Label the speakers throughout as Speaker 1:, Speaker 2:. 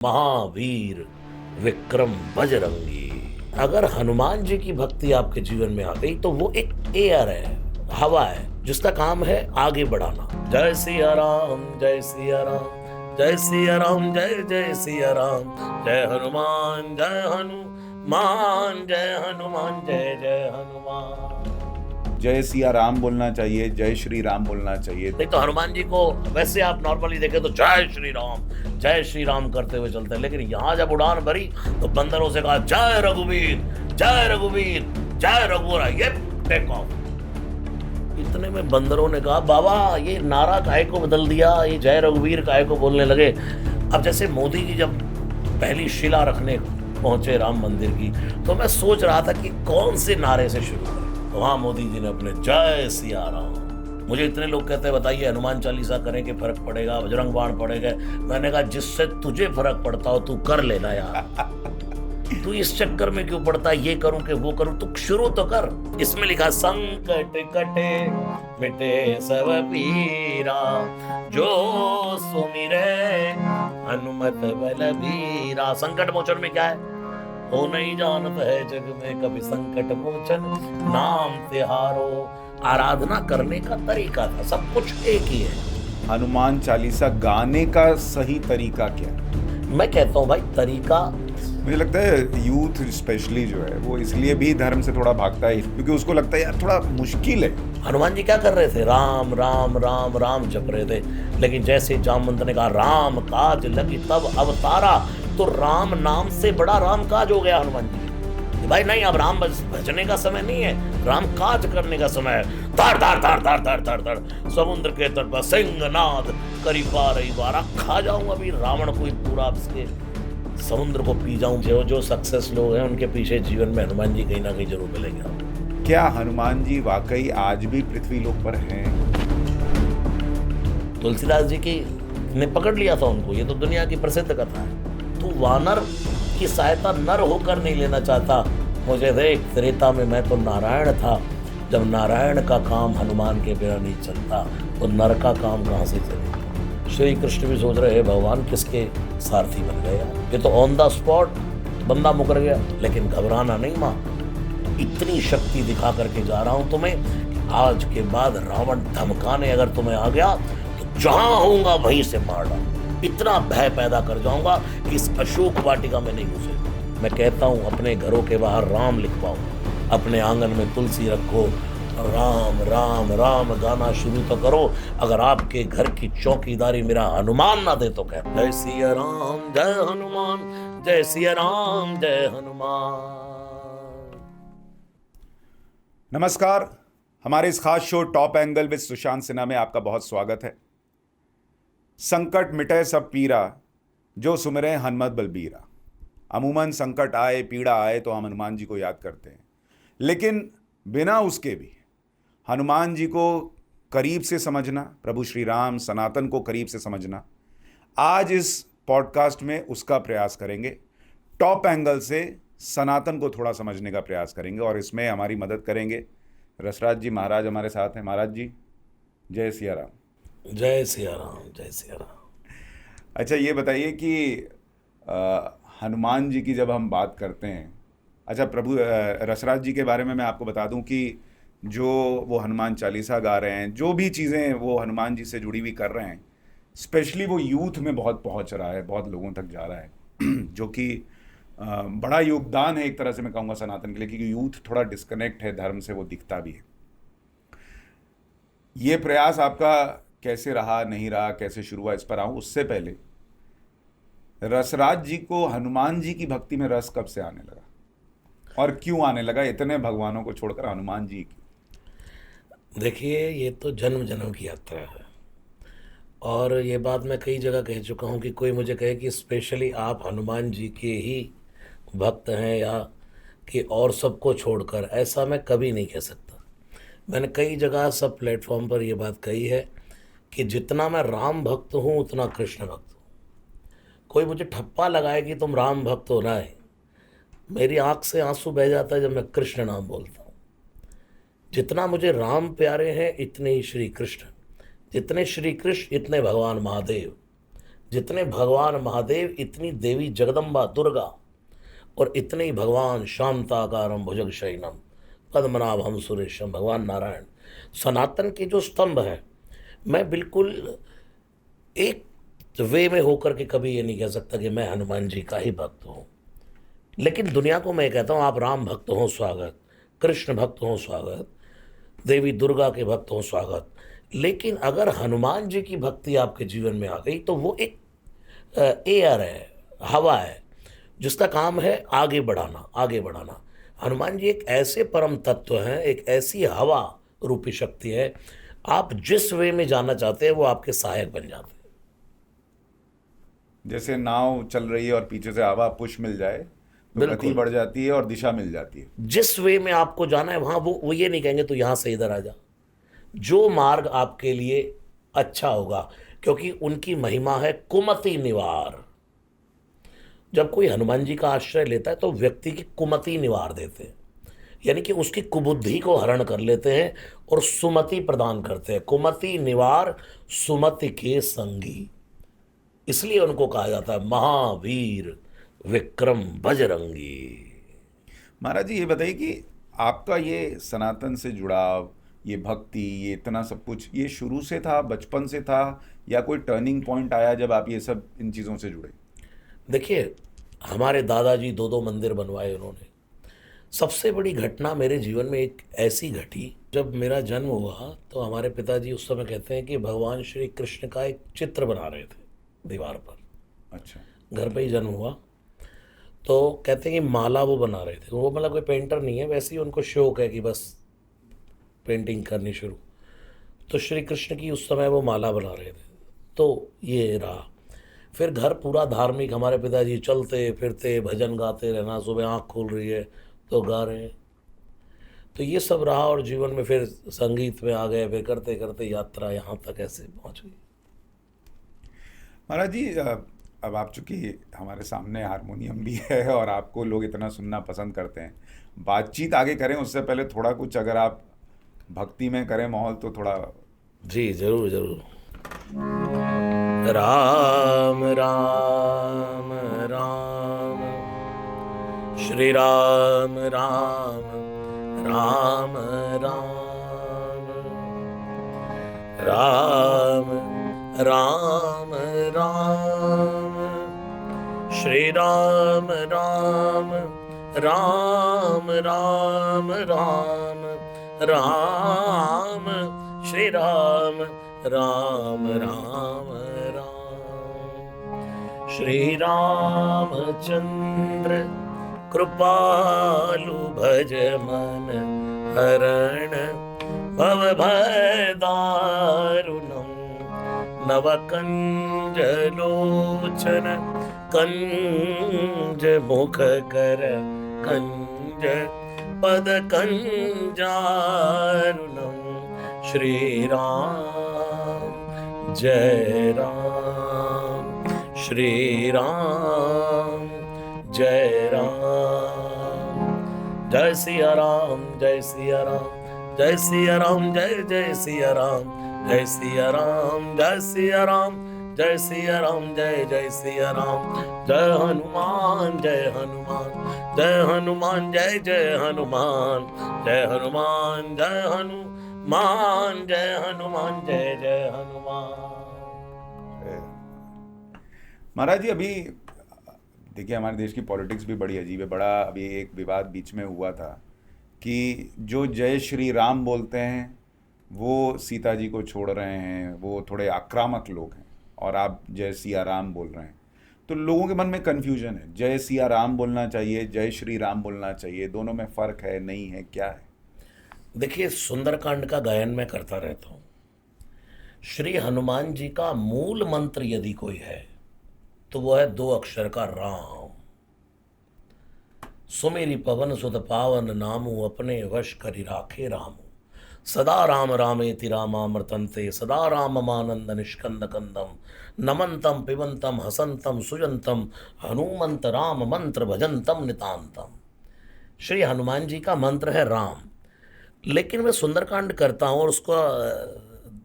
Speaker 1: महावीर विक्रम बजरंगी। अगर हनुमान जी की भक्ति आपके जीवन में आ गई तो वो एक एयर है, हवा है, जिसका काम है आगे बढ़ाना। जय सिया राम, जय सिया राम, जय सिया राम, जय जय सिया राम, जय हनुमान, जय हनुमान, जय हनुमान, जय जय हनुमान।
Speaker 2: जय सिया राम बोलना चाहिए, जय श्री राम बोलना चाहिए।
Speaker 1: नहीं तो हनुमान जी को वैसे आप नॉर्मली देखें तो जय श्री राम करते हुए चलते हैं, लेकिन यहाँ जब उड़ान भरी तो बंदरों से कहा जय रघुवीर, जय रघुवीर, जय रघुवीर, ये टेक ऑफ। इतने में बंदरों ने कहा बाबा ये नारा काहे को बदल दिया, ये जय रघुवीर काहे को बोलने लगे। अब जैसे मोदी जी जब पहली शिला रखने पहुंचे राम मंदिर की, तो मैं सोच रहा था कि कौन से नारे से शुरू करें। तो वहां मोदी जी ने अपने जय सिया राम। मुझे इतने लोग कहते हैं बताइए हनुमान चालीसा करें कि फर्क पड़ेगा, बजरंग बाण पड़ेगा। मैंने कहा जिससे तुझे फर्क पड़ता हो तू कर लेना यार। तू इस चक्कर में क्यों पड़ता है, ये करूं कि वो करूं, तू शुरू तो कर। इसमें लिखा संकट कटे मिटे सब पीरा, जो सुमिरे हनुमत बलबीरा। संकट मोचन में क्या है, हो नहीं जानत है जग में कभी संकट मोचन, नाम तिहारो। आराधना करने का तरीका था, सब कुछ एक ही है।
Speaker 2: हनुमान चालीसा गाने का सही तरीका क्या है?
Speaker 1: मैं कहता हूँ भाई तरीका,
Speaker 2: मुझे लगता है यूथ स्पेशली जो है वो इसलिए भी धर्म से थोड़ा भागता है क्योंकि उसको लगता है यार थोड़ा मुश्किल है।
Speaker 1: हनुमान जी क्या कर रहे थे, राम राम राम राम जप रहे थे। लेकिन जैसे जामवंत ने कहा राम काज लगी तब अवतारा, तो राम नाम से बड़ा राम काज हो गया हनुमान जी। भाई नहीं, अब राम भजने का समय नहीं है, राम काज करने का समय है। धड़ धड़ धड़ धड़ धड़ धड़ धड़ समुद्र के तट पर सिंहनाद करी पा रही बारा, खा जाऊं अभी रावण को पूरा इसके समुद्र को पी जाऊं। जो सक्सेस लोग हैं उनके पीछे जीवन में हनुमान जी कहीं ना कहीं जरूर मिलेंगे।
Speaker 2: क्या हनुमान जी वाकई आज भी पृथ्वी लोक पर हैं?
Speaker 1: तुलसीदास जी की ने पकड़ लिया था उनको, ये तो दुनिया की प्रसिद्ध कथा है। तू वानर की सहायता नर होकर नहीं लेना चाहता, मुझे देख त्रेता में मैं तो नारायण था। जब नारायण का काम हनुमान के बिना नहीं चलता तो नर का काम कहाँ से चलेगा। श्री कृष्ण भी सोच रहे हैं भगवान किसके सारथी बन गए, ये तो ऑन द स्पॉट बंदा मुकर गया। लेकिन घबराना नहीं माँ, इतनी शक्ति दिखा करके जा रहा हूं तुम्हें, आज के बाद रावण धमकाने अगर तुम्हें आ गया तो जहां होऊंगा वहीं से मार डाल। इतना भय पैदा कर जाऊंगा कि इस अशोक वाटिका में नहीं घुसे। मैं कहता हूं अपने घरों के बाहर राम लिखवाओ, अपने आंगन में तुलसी रखो, राम राम राम गाना शुरू तो करो। अगर आपके घर की चौकीदारी मेरा हनुमान ना दे तो कह जय सिया राम, जय हनुमान, जय सिया राम, जय हनुमान।
Speaker 2: नमस्कार, हमारे इस खास show top angle with Sushant Sinha में आपका बहुत स्वागत है। संकट मिटे सब पीरा, जो सुमिरे हनुमत बलबीरा। अमूमन संकट आए, पीड़ा आए तो हम हनुमान जी को याद करते हैं, लेकिन बिना उसके भी हनुमान जी को करीब से समझना, प्रभु श्री राम सनातन को करीब से समझना, आज इस पॉडकास्ट में उसका प्रयास करेंगे। टॉप एंगल से सनातन को थोड़ा समझने का प्रयास करेंगे और इसमें हमारी मदद करेंगे रसराज जी महाराज हमारे साथ हैं। महाराज जी जय सिया राम।
Speaker 1: जय सिया राम, जय सिया राम।
Speaker 2: अच्छा ये बताइए कि हनुमान जी की जब हम बात करते हैं, अच्छा प्रभु रसराज जी के बारे में मैं आपको बता दूं कि जो वो हनुमान चालीसा गा रहे हैं, जो भी चीज़ें वो हनुमान जी से जुड़ी हुई कर रहे हैं, स्पेशली वो यूथ में बहुत पहुंच रहा है, बहुत लोगों तक जा रहा है, जो कि बड़ा योगदान है एक तरह से मैं कहूँगा सनातन के लिए, क्योंकि यूथ थोड़ा डिस्कनेक्ट है धर्म से, वो दिखता भी है। ये प्रयास आपका कैसे रहा, नहीं रहा, कैसे शुरू हुआ, इस पर आऊँ। उससे पहले रसराज जी को हनुमान जी की भक्ति में रस कब से आने लगा और क्यों आने लगा, इतने भगवानों को छोड़कर हनुमान जी की?
Speaker 1: देखिए ये तो जन्म जन्म की यात्रा है, और ये बात मैं कई जगह कह चुका हूँ कि कोई मुझे कहे कि स्पेशली आप हनुमान जी के ही भक्त हैं या कि और सबको छोड़कर, ऐसा मैं कभी नहीं कह सकता। मैंने कई जगह सब प्लेटफॉर्म पर ये बात कही है कि जितना मैं राम भक्त हूँ उतना कृष्ण भक्त हूँ। कोई मुझे ठप्पा लगाए कि तुम राम भक्त हो, ना है, मेरी आंख से आंसू बह जाता है जब मैं कृष्ण नाम बोलता हूँ। जितना मुझे राम प्यारे हैं इतने ही श्री कृष्ण, जितने श्री कृष्ण इतने भगवान महादेव। जितने भगवान महादेव, इतनी देवी जगदम्बा दुर्गा, और इतने ही भगवान शांताकारम भुजगशयनम पद्मनाभम सुरेशम, भगवान नारायण। सनातन के जो स्तंभ हैं, मैं बिल्कुल एक वे में होकर के कभी ये नहीं कह सकता कि मैं हनुमान जी का ही भक्त हूँ, लेकिन दुनिया को मैं कहता हूँ आप राम भक्त हो स्वागत, कृष्ण भक्त हो स्वागत, देवी दुर्गा के भक्त हो स्वागत। लेकिन अगर हनुमान जी की भक्ति आपके जीवन में आ गई तो वो एक एयर है, हवा है, जिसका काम है आगे बढ़ाना, आगे बढ़ाना। हनुमान जी एक ऐसे परम तत्व हैं, एक ऐसी हवा रूपी शक्ति है, आप जिस वे में जाना चाहते हैं वो आपके सहायक बन जाते हैं।
Speaker 2: जैसे नाव चल रही है और पीछे से हवा पुश मिल जाए तो
Speaker 1: बिल्कुल।
Speaker 2: गति बढ़ जाती है और दिशा मिल जाती है।
Speaker 1: जिस वे में आपको जाना है वहां वो ये नहीं कहेंगे तो यहां से इधर आ जा, जो मार्ग आपके लिए अच्छा होगा, क्योंकि उनकी महिमा है कुमति निवार। जब कोई हनुमान जी का आश्रय लेता है तो व्यक्ति की कुमति निवार देते हैं, यानी कि उसकी कुबुद्धि को हरण कर लेते हैं और सुमति प्रदान करते हैं। कुमति निवार सुमति के संगी, इसलिए उनको कहा जाता है महावीर विक्रम बजरंगी।
Speaker 2: महाराज जी, ये बताइए कि आपका ये सनातन से जुड़ाव, ये भक्ति, ये इतना सब कुछ, ये शुरू से था, बचपन से था, या कोई टर्निंग पॉइंट आया जब आप ये सब इन चीज़ों से जुड़े?
Speaker 1: देखिए, हमारे दादाजी दो मंदिर बनवाए उन्होंने। सबसे बड़ी घटना मेरे जीवन में एक ऐसी घटी, जब मेरा जन्म हुआ तो हमारे पिताजी उस समय कहते हैं कि भगवान श्री कृष्ण का एक चित्र बना रहे थे दीवार पर।
Speaker 2: अच्छा।
Speaker 1: घर पे ही जन्म हुआ, तो कहते हैं कि माला वो बना रहे थे। वो मतलब कोई पेंटर नहीं है, वैसे ही उनको शौक है कि बस पेंटिंग करनी शुरू। तो श्री कृष्ण की उस समय वो माला बना रहे थे, तो ये रहा। फिर घर पूरा धार्मिक, हमारे पिताजी चलते फिरते भजन गाते रहना, सुबह आँख खोल रही है तो गा रहे हैं। तो ये सब रहा और जीवन में फिर संगीत में आ गए, फिर करते करते यात्रा यहाँ तक ऐसे पहुँच गई।
Speaker 2: महाराज जी, अब आप चूंकि हमारे सामने हारमोनियम भी है और आपको लोग इतना सुनना पसंद करते हैं, बातचीत आगे करें उससे पहले थोड़ा कुछ अगर आप भक्ति में करें माहौल तो थोड़ा।
Speaker 1: जी जरूर जरूर। राम राम राम श्री राम राम राम राम राम राम राम श्री राम राम राम राम राम राम श्री राम राम राम राम श्री रामचंद्र कृपालु भज मन हरण भव भय दारुणम नवकंज लोचन कंज मुख कर कंज पद कंजारुणम श्री राम जय राम श्री राम जय राम जय सिया राम जय सिया राम जय सिया राम जय जय सिया राम जय सिया राम जय सिया राम जय सिया राम जय जय सिया राम जय हनुमान जय हनुमान जय हनुमान जय जय हनुमान जय हनुमान जय हनुमान जय हनुमान जय जय हनुमान।
Speaker 2: महाराज जी, अभी देखिए हमारे देश की पॉलिटिक्स भी बड़ी अजीब है। बड़ा अभी एक विवाद बीच में हुआ था कि जो जय श्री राम बोलते हैं वो सीता जी को छोड़ रहे हैं, वो थोड़े आक्रामक लोग हैं, और आप जय सिया राम बोल रहे हैं। तो लोगों के मन में कन्फ्यूजन है, जय सिया राम बोलना चाहिए, जय श्री राम बोलना चाहिए, दोनों में फ़र्क है नहीं है, क्या है?
Speaker 1: देखिए, सुंदरकांड का गायन मैं करता रहता हूँ। श्री हनुमान जी का मूल मंत्र यदि कोई है तो वो है 2 अक्षर का राम। सुमेरी पवन सुत पावन नामु अपने वश करि राखे रामु सदा राम रामेति रामामृतंते सदा राममानंद निष्कंद कंदम नमंतम पिबंतम हसंतम सुजंतम हनुमंत राम मंत्र भजंतम नितांतम। श्री हनुमान जी का मंत्र है राम। लेकिन मैं सुंदरकांड करता हूँ और उसका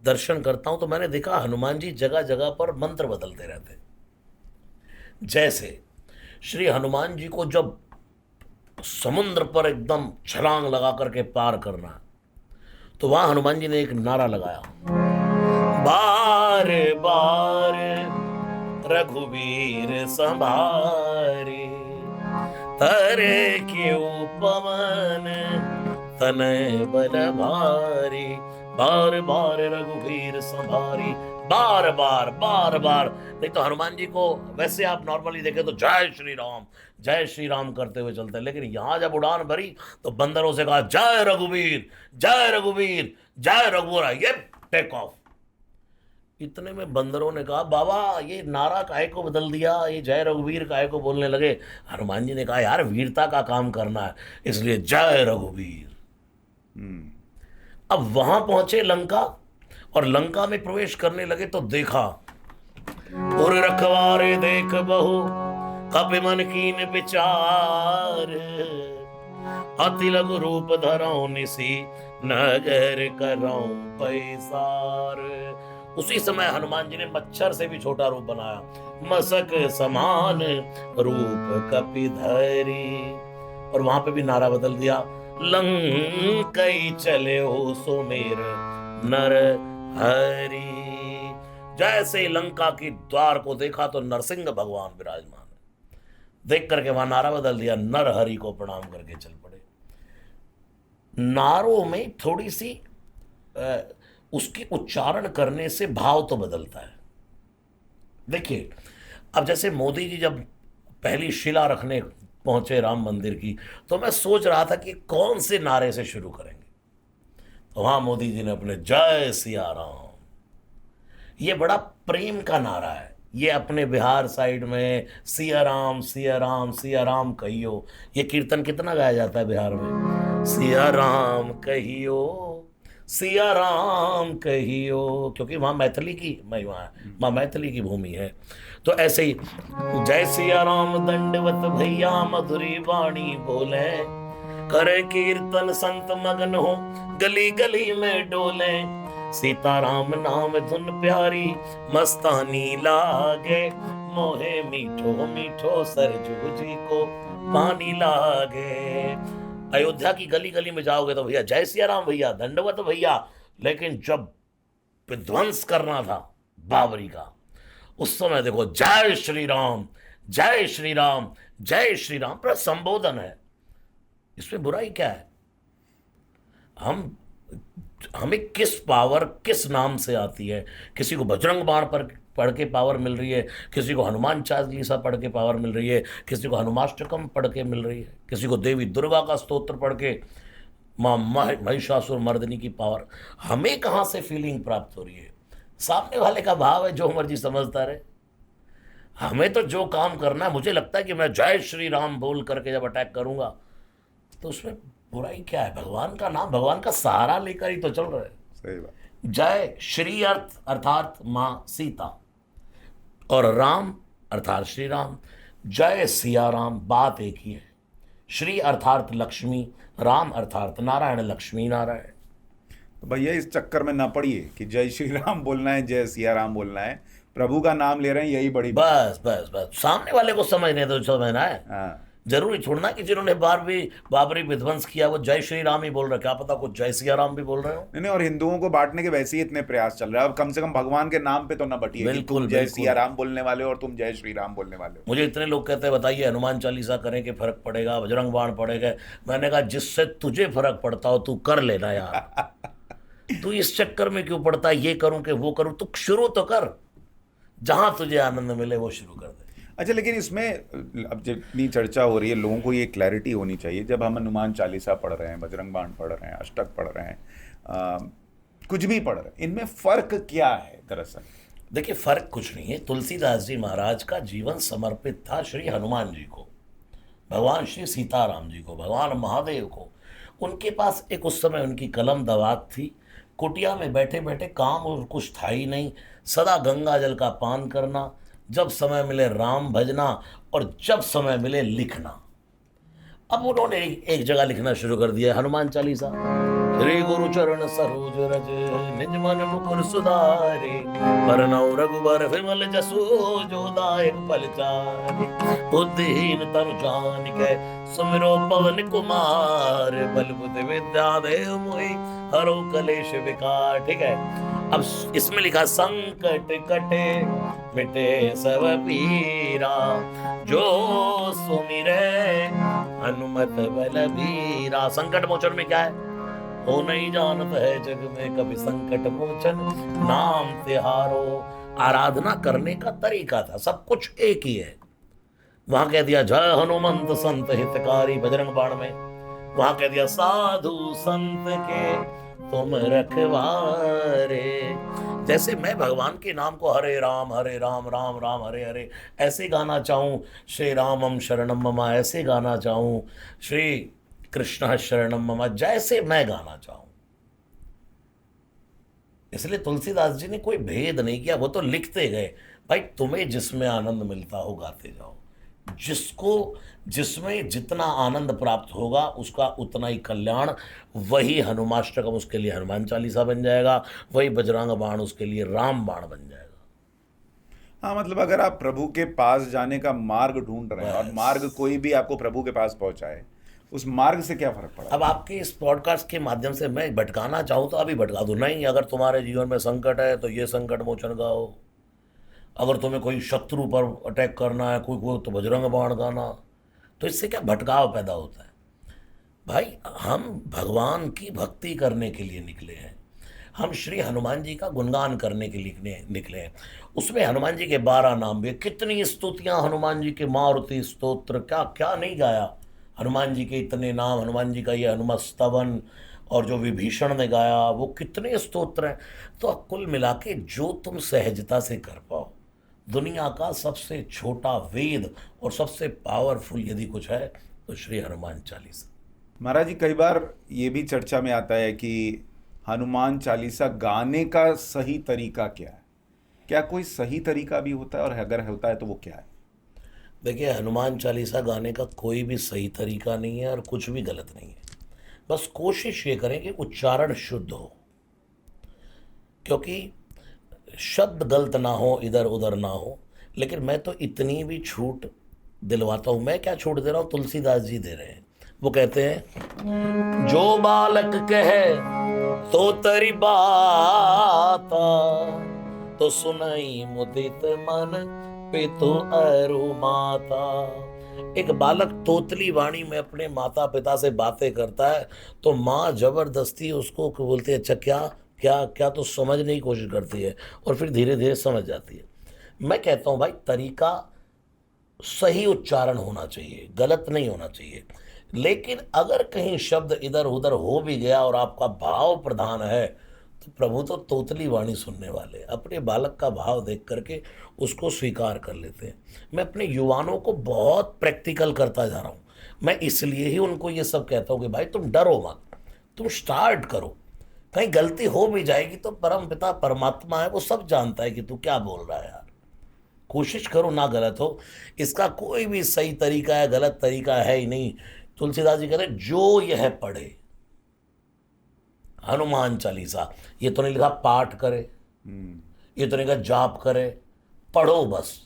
Speaker 1: दर्शन करता हूँ तो मैंने देखा हनुमान जी जगह जगह पर मंत्र बदलते रहते। जैसे श्री हनुमान जी को जब समुद्र पर एकदम छलांग लगा करके पार करना है, तो वहां हनुमान जी ने एक नारा लगाया, बार बार रघुवीर संभारे, तरे क्यों पवन तनय बल भारी, बार बार रघुवीर संभारी, बार बार बार बार। नहीं तो हनुमान जी को वैसे आप नॉर्मली देखें तो जय श्री राम करते हुए चलते हैं, लेकिन यहां जब उड़ान भरी तो बंदरों से कहा जय रघुवीर जय रघुवीर जय रघुवीर, ये टेक ऑफ। इतने में बंदरों ने कहा बाबा ये नारा काहे को बदल दिया, ये जय रघुवीर काहे को बोलने लगे। हनुमान जी ने कहा यार वीरता का काम करना है, इसलिए जय रघुवीर। अब वहां पहुंचे लंका, और लंका में प्रवेश करने लगे तो देखा, उर रखवारे देख बहु कपि मन कीन विचार, अति लघु रूप धरौ निसी नगर करौ पैसार। उसी समय हनुमान जी ने मच्छर से भी छोटा रूप बनाया, मसक समान रूप कपि धरी, और वहां पे भी नारा बदल दिया, लंकई चले हो सुमेर नर हरि। जैसे लंका की द्वार को देखा तो नरसिंह भगवान विराजमान है, देख करके वहां नारा बदल दिया, नर हरि को प्रणाम करके चल पड़े। नारों में थोड़ी सी उसकी उच्चारण करने से भाव तो बदलता है। देखिए अब जैसे मोदी जी जब पहली शिला रखने पहुंचे राम मंदिर की, तो मैं सोच रहा था कि कौन से नारे से शुरू करेंगे, तो वहां मोदी जी ने अपने जय सिया राम, ये बड़ा प्रेम का नारा है। ये अपने बिहार साइड में सिया राम सिया राम सिया राम कहियो, ये कीर्तन कितना गाया जाता है बिहार में, सिया राम कहियो सिया राम कहियो, क्योंकि वहाँ मैथिली की महिमा है, वहाँ मैथिली की भूमि है। तो ऐसे ही जय सिया राम दंडवत भैया मधुरी वाणी बोले, करे कीर्तन संत मगन हो गली गली में डोले, सीताराम नाम धुन प्यारी मस्तानी लागे, मोहे मीठो मीठो सरजू जी को पानी लागे। अयोध्या की गली गली में जाओगे तो भैया जय सिया राम भैया दंडवत भैया, लेकिन जब विध्वंस करना था बाबरी का, उस समय देखो जय श्री राम जय श्री राम जय श्री राम पर संबोधन है, इसमें बुराई क्या है। हमें किस पावर किस नाम से आती है, किसी को बजरंग बाण पर पढ़ के पावर मिल रही है, किसी को हनुमान चालीसा पढ़ के पावर मिल रही है, किसी को हनुमाष्टकम पढ़ के मिल रही है, किसी को देवी दुर्गा का स्तोत्र पढ़ के माँ महिषासुर मर्दिनी की पावर। हमें कहाँ से फीलिंग प्राप्त हो रही है, सामने वाले का भाव है, जो मर्जी समझता रहे। हमें तो जो काम करना है, मुझे लगता है कि मैं जय श्री राम बोल करके जब अटैक करूंगा तो उसमें बुराई क्या है। भगवान का नाम, भगवान का सहारा लेकर ही तो चल रहे हैं।
Speaker 2: सही बात।
Speaker 1: जय श्री अर्थ अर्थात माँ सीता, और राम अर्थात श्री राम। जय सिया राम बात एक ही है, श्री अर्थात लक्ष्मी, राम अर्थात नारायण, लक्ष्मी नारायण।
Speaker 2: तो भैया इस चक्कर में ना पड़िए कि जय श्री राम बोलना है जय सिया राम बोलना है, प्रभु का नाम ले रहे हैं, यही बड़ी
Speaker 1: बस बस बस सामने वाले को समझने तो समझना है।
Speaker 2: हाँ।
Speaker 1: जरूरी छोड़ना कि जिन्होंने बाबरी विध्वंस किया वो जय श्री राम ही बोल रहे, क्या पता कुछ जय सिया राम भी बोल रहे हो।
Speaker 2: नहीं, और हिंदुओं को बांटने के वैसे ही इतने प्रयास चल रहे हैं, अब कम से कम भगवान के नाम पे तो ना बटिए कि तुम जय सिया राम बोलने वाले हो और तुम जय श्री राम बोलने वाले हो।
Speaker 1: मुझे इतने लोग कहते हैं बताइए हनुमान चालीसा करें कि फर्क पड़ेगा, बजरंग बाण पड़ेगा। मैंने कहा जिससे तुझे फर्क पड़ता हो तू कर लेना यार, तू इस चक्कर में क्यों पड़ता है ये करूं कि वो करूं, तू शुरू तो कर, जहां तुझे आनंद मिले वो शुरू कर दे।
Speaker 2: अच्छा, लेकिन इसमें अब जितनी चर्चा हो रही है, लोगों को ये क्लैरिटी होनी चाहिए, जब हम हनुमान चालीसा पढ़ रहे हैं, बजरंग बाण पढ़ रहे हैं, अष्टक पढ़ रहे हैं, कुछ भी पढ़ रहे हैं, इनमें फ़र्क क्या है दरअसल?
Speaker 1: देखिए फ़र्क कुछ नहीं है। तुलसीदास जी महाराज का जीवन समर्पित था श्री हनुमान जी को, भगवान श्री सीताराम जी को, भगवान महादेव को। उनके पास एक उस समय उनकी कलम दवात थी, कुटिया में बैठे बैठे काम और कुछ था ही नहीं, सदा गंगा जल का पान करना, जब समय मिले राम भजना और जब समय मिले लिखना। अब उन्होंने एक जगह लिखना शुरू कर दिया हनुमान चालीसा। श्री गुरु चरण सरोज रज निज मन मुकुर सुधारे बरनउँ रघुबर विमल जसु जो दायक फल चारे बुद्धिहीन तनु जानिकै सुमिरो पवन कुमार बल बुद्धि विद्या देव मोहि हरो कलेश विकार। ठीक है, अब इसमें लिखा संकट कटे मिटे सब पीरा जो सुमिरै हनुमत बलबीरा। संकट मोचन में क्या है? हो नहीं जानत है जग में कभी संकट मोचन नाम तिहारो। आराधना करने का तरीका था, सब कुछ एक ही है। वहां कह दिया जय हनुमंत संत हितकारी बजरंग बाण में, वहां कह दिया साधु संत के तुम रखवारे। जैसे मैं भगवान के नाम को हरे राम राम राम हरे हरे ऐसे गाना चाहूं, श्री रामम शरणम मम ऐसे गाना चाहूं, श्री कृष्ण शरणम मम जैसे मैं गाना चाहूं। इसलिए तुलसीदास जी ने कोई भेद नहीं किया, वो तो लिखते गए भाई तुम्हें जिसमें आनंद मिलता हो गाते जाओ, जिसको जिसमें जितना आनंद प्राप्त होगा उसका उतना ही कल्याण। वही हनुमाष्टकम उसके लिए हनुमान चालीसा बन जाएगा, वही बजरंग बाण उसके लिए राम बाण बन जाएगा।
Speaker 2: हाँ, मतलब अगर आप प्रभु के पास जाने का मार्ग ढूंढ रहे हैं और मार्ग कोई भी आपको प्रभु के पास पहुंचाए, उस मार्ग से क्या फर्क पड़ा?
Speaker 1: अब आपके इस पॉडकास्ट के माध्यम से मैं भटकाना चाहूँ तो अभी भटका दूँ। नहीं, अगर तुम्हारे जीवन में संकट है तो ये संकट मोचन गाओ, अगर तुम्हें कोई शत्रु पर अटैक करना है कोई तो बजरंग बाण गाना। तो इससे क्या भटकाव पैदा होता है? भाई हम भगवान की भक्ति करने के लिए निकले हैं, हम श्री हनुमान जी का गुणगान करने के लिए निकले हैं। उसमें हनुमान जी के 12 नाम भी, कितनी स्तुतियां हनुमान जी के, मारुति स्तोत्र, क्या क्या नहीं गाया हनुमान जी के इतने नाम, हनुमान जी का ये हनुमत स्तवन, और जो विभीषण ने गाया वो कितने स्तोत्र हैं। तो कुल मिला के जो तुम सहजता से कर पाओ, दुनिया का सबसे छोटा वेद और सबसे पावरफुल यदि कुछ है तो श्री हनुमान चालीसा।
Speaker 2: महाराज जी, कई बार ये भी चर्चा में आता है कि हनुमान चालीसा गाने का सही तरीका क्या है? क्या कोई सही तरीका भी होता है, और अगर होता है तो वो क्या है?
Speaker 1: देखिए, हनुमान चालीसा गाने का कोई भी सही तरीका नहीं है और कुछ भी गलत नहीं है। बस कोशिश ये करें कि उच्चारण शुद्ध हो, क्योंकि शब्द गलत ना हो, इधर उधर ना हो। लेकिन मैं तो इतनी भी छूट दिलवाता हूँ। मैं क्या छूट दे रहा हूँ, तुलसीदास जी दे रहे हैं। वो कहते हैं जो बालक कहे तो तरी बाता तो सुनाई मुदित मन पितु अरु माता। एक बालक तोतली वाणी में अपने माता पिता से बातें करता है तो माँ जबरदस्ती उसको बोलती है अच्छा क्या क्या क्या, तो समझने की कोशिश करती है और फिर धीरे धीरे समझ जाती है। मैं कहता हूँ भाई तरीका सही उच्चारण होना चाहिए, गलत नहीं होना चाहिए। लेकिन अगर कहीं शब्द इधर उधर हो भी गया और आपका भाव प्रधान है तो प्रभु तो तोतली वाणी सुनने वाले, अपने बालक का भाव देख करके उसको स्वीकार कर लेते हैं। मैं अपने युवाओं को बहुत प्रैक्टिकल करता जा रहा हूँ। मैं इसलिए ही उनको ये सब कहता हूँ कि भाई तुम डरो मत, तुम स्टार्ट करो। कहीं गलती हो भी जाएगी तो परम पिता परमात्मा है, वो सब जानता है कि तू क्या बोल रहा है यार। कोशिश करो ना गलत हो। इसका कोई भी सही तरीका है गलत तरीका है ही नहीं। तुलसीदास जी कहते हैं जो यह पढ़े हनुमान चालीसा, ये तो नहीं लिखा पाठ करे, ये तो नहीं लिखा जाप करे, पढ़ो बस।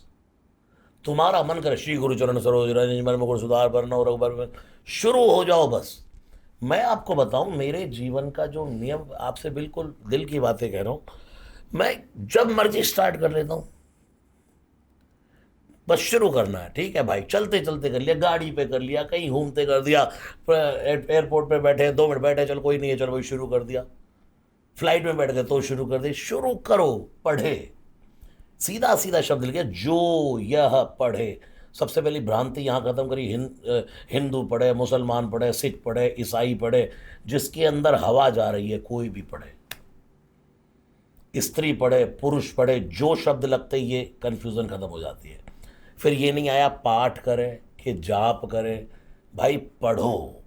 Speaker 1: तुम्हारा मन करे श्री गुरु चरण सरोज रज निज मन मुकुर सुधार बरनउँ रघुबर, शुरू हो जाओ बस। मैं आपको बताऊं मेरे जीवन का जो नियम, आपसे बिल्कुल दिल की बातें कह रहा हूं, मैं जब मर्जी स्टार्ट कर लेता हूं। बस शुरू करना है, ठीक है भाई, चलते चलते कर लिया, गाड़ी पे कर लिया, कहीं घूमते कर दिया, एयरपोर्ट पे बैठे 2 मिनट बैठे, चल कोई नहीं है, चलो भाई शुरू कर दिया, फ्लाइट में बैठ गए तो शुरू कर दी। शुरू करो, पढ़े, सीधा सीधा शब्द लिखे जो यह पढ़े। सबसे पहली भ्रांति यहाँ खत्म करी, हिंदू पढ़े, मुसलमान पढ़े, सिख पढ़े, ईसाई पढ़े, जिसके अंदर हवा जा रही है कोई भी पढ़े, स्त्री पढ़े, पुरुष पढ़े, जो शब्द लगते ही ये कन्फ्यूज़न खत्म हो जाती है। फिर ये नहीं आया पाठ करे कि जाप करे, भाई पढ़ो।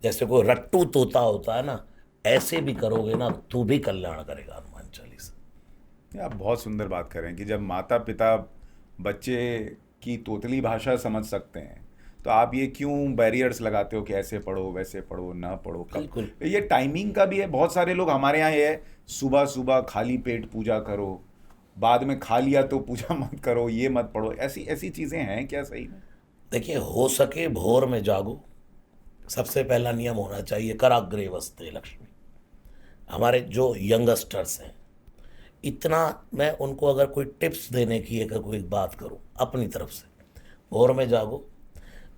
Speaker 1: जैसे कोई रट्टू तोता होता है ना, ऐसे भी करोगे ना तू भी कल्याण करेगा हनुमान चालीसा।
Speaker 2: आप बहुत सुंदर बात कर रहे हैं कि जब माता पिता बच्चे की तोतली भाषा समझ सकते हैं तो आप ये क्यों बैरियर्स लगाते हो कि ऐसे पढ़ो वैसे पढ़ो ना पढ़ो कब?
Speaker 1: बिल्कुल।
Speaker 2: ये टाइमिंग का भी है। बहुत सारे लोग हमारे यहाँ ये है, सुबह सुबह खाली पेट पूजा करो, बाद में खा लिया तो पूजा मत करो, ये मत पढ़ो, ऐसी ऐसी चीजें हैं क्या सही में?
Speaker 1: देखिए, हो सके भोर में जागो, सबसे पहला नियम होना चाहिए। कराग्रे वस्ते लक्ष्मी। हमारे जो यंगस्टर्स हैं, इतना मैं उनको अगर कोई टिप्स देने की अगर कोई बात करूं अपनी तरफ से, भोर में जागो,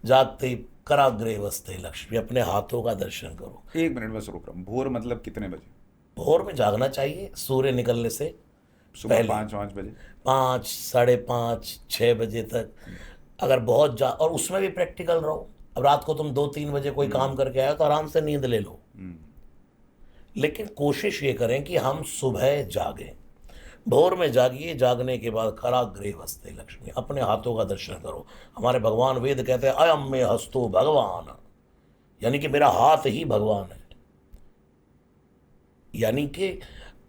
Speaker 1: जागते ही कराग्रे वस्ते लक्ष्मी, अपने हाथों का दर्शन करो।
Speaker 2: एक मिनट बस रुक रहा हूँ, भोर मतलब कितने बजे?
Speaker 1: भोर में जागना चाहिए सूर्य निकलने से
Speaker 2: सुबह
Speaker 1: पहले।
Speaker 2: 5-5 बजे?
Speaker 1: 5, 5:30, 6 बजे तक। अगर बहुत और उसमें भी प्रैक्टिकल रहो। अब रात को तुम 2-3 बजे कोई काम करके आए तो आराम से नींद ले लो, लेकिन कोशिश ये करें कि हम सुबह जागें। भोर में जागिए, जागने के बाद कराग्रे वस्ते लक्ष्मी, अपने हाथों का दर्शन करो। हमारे भगवान वेद कहते हैं अयम में हस्तो भगवान, यानी कि मेरा हाथ ही भगवान है। यानी कि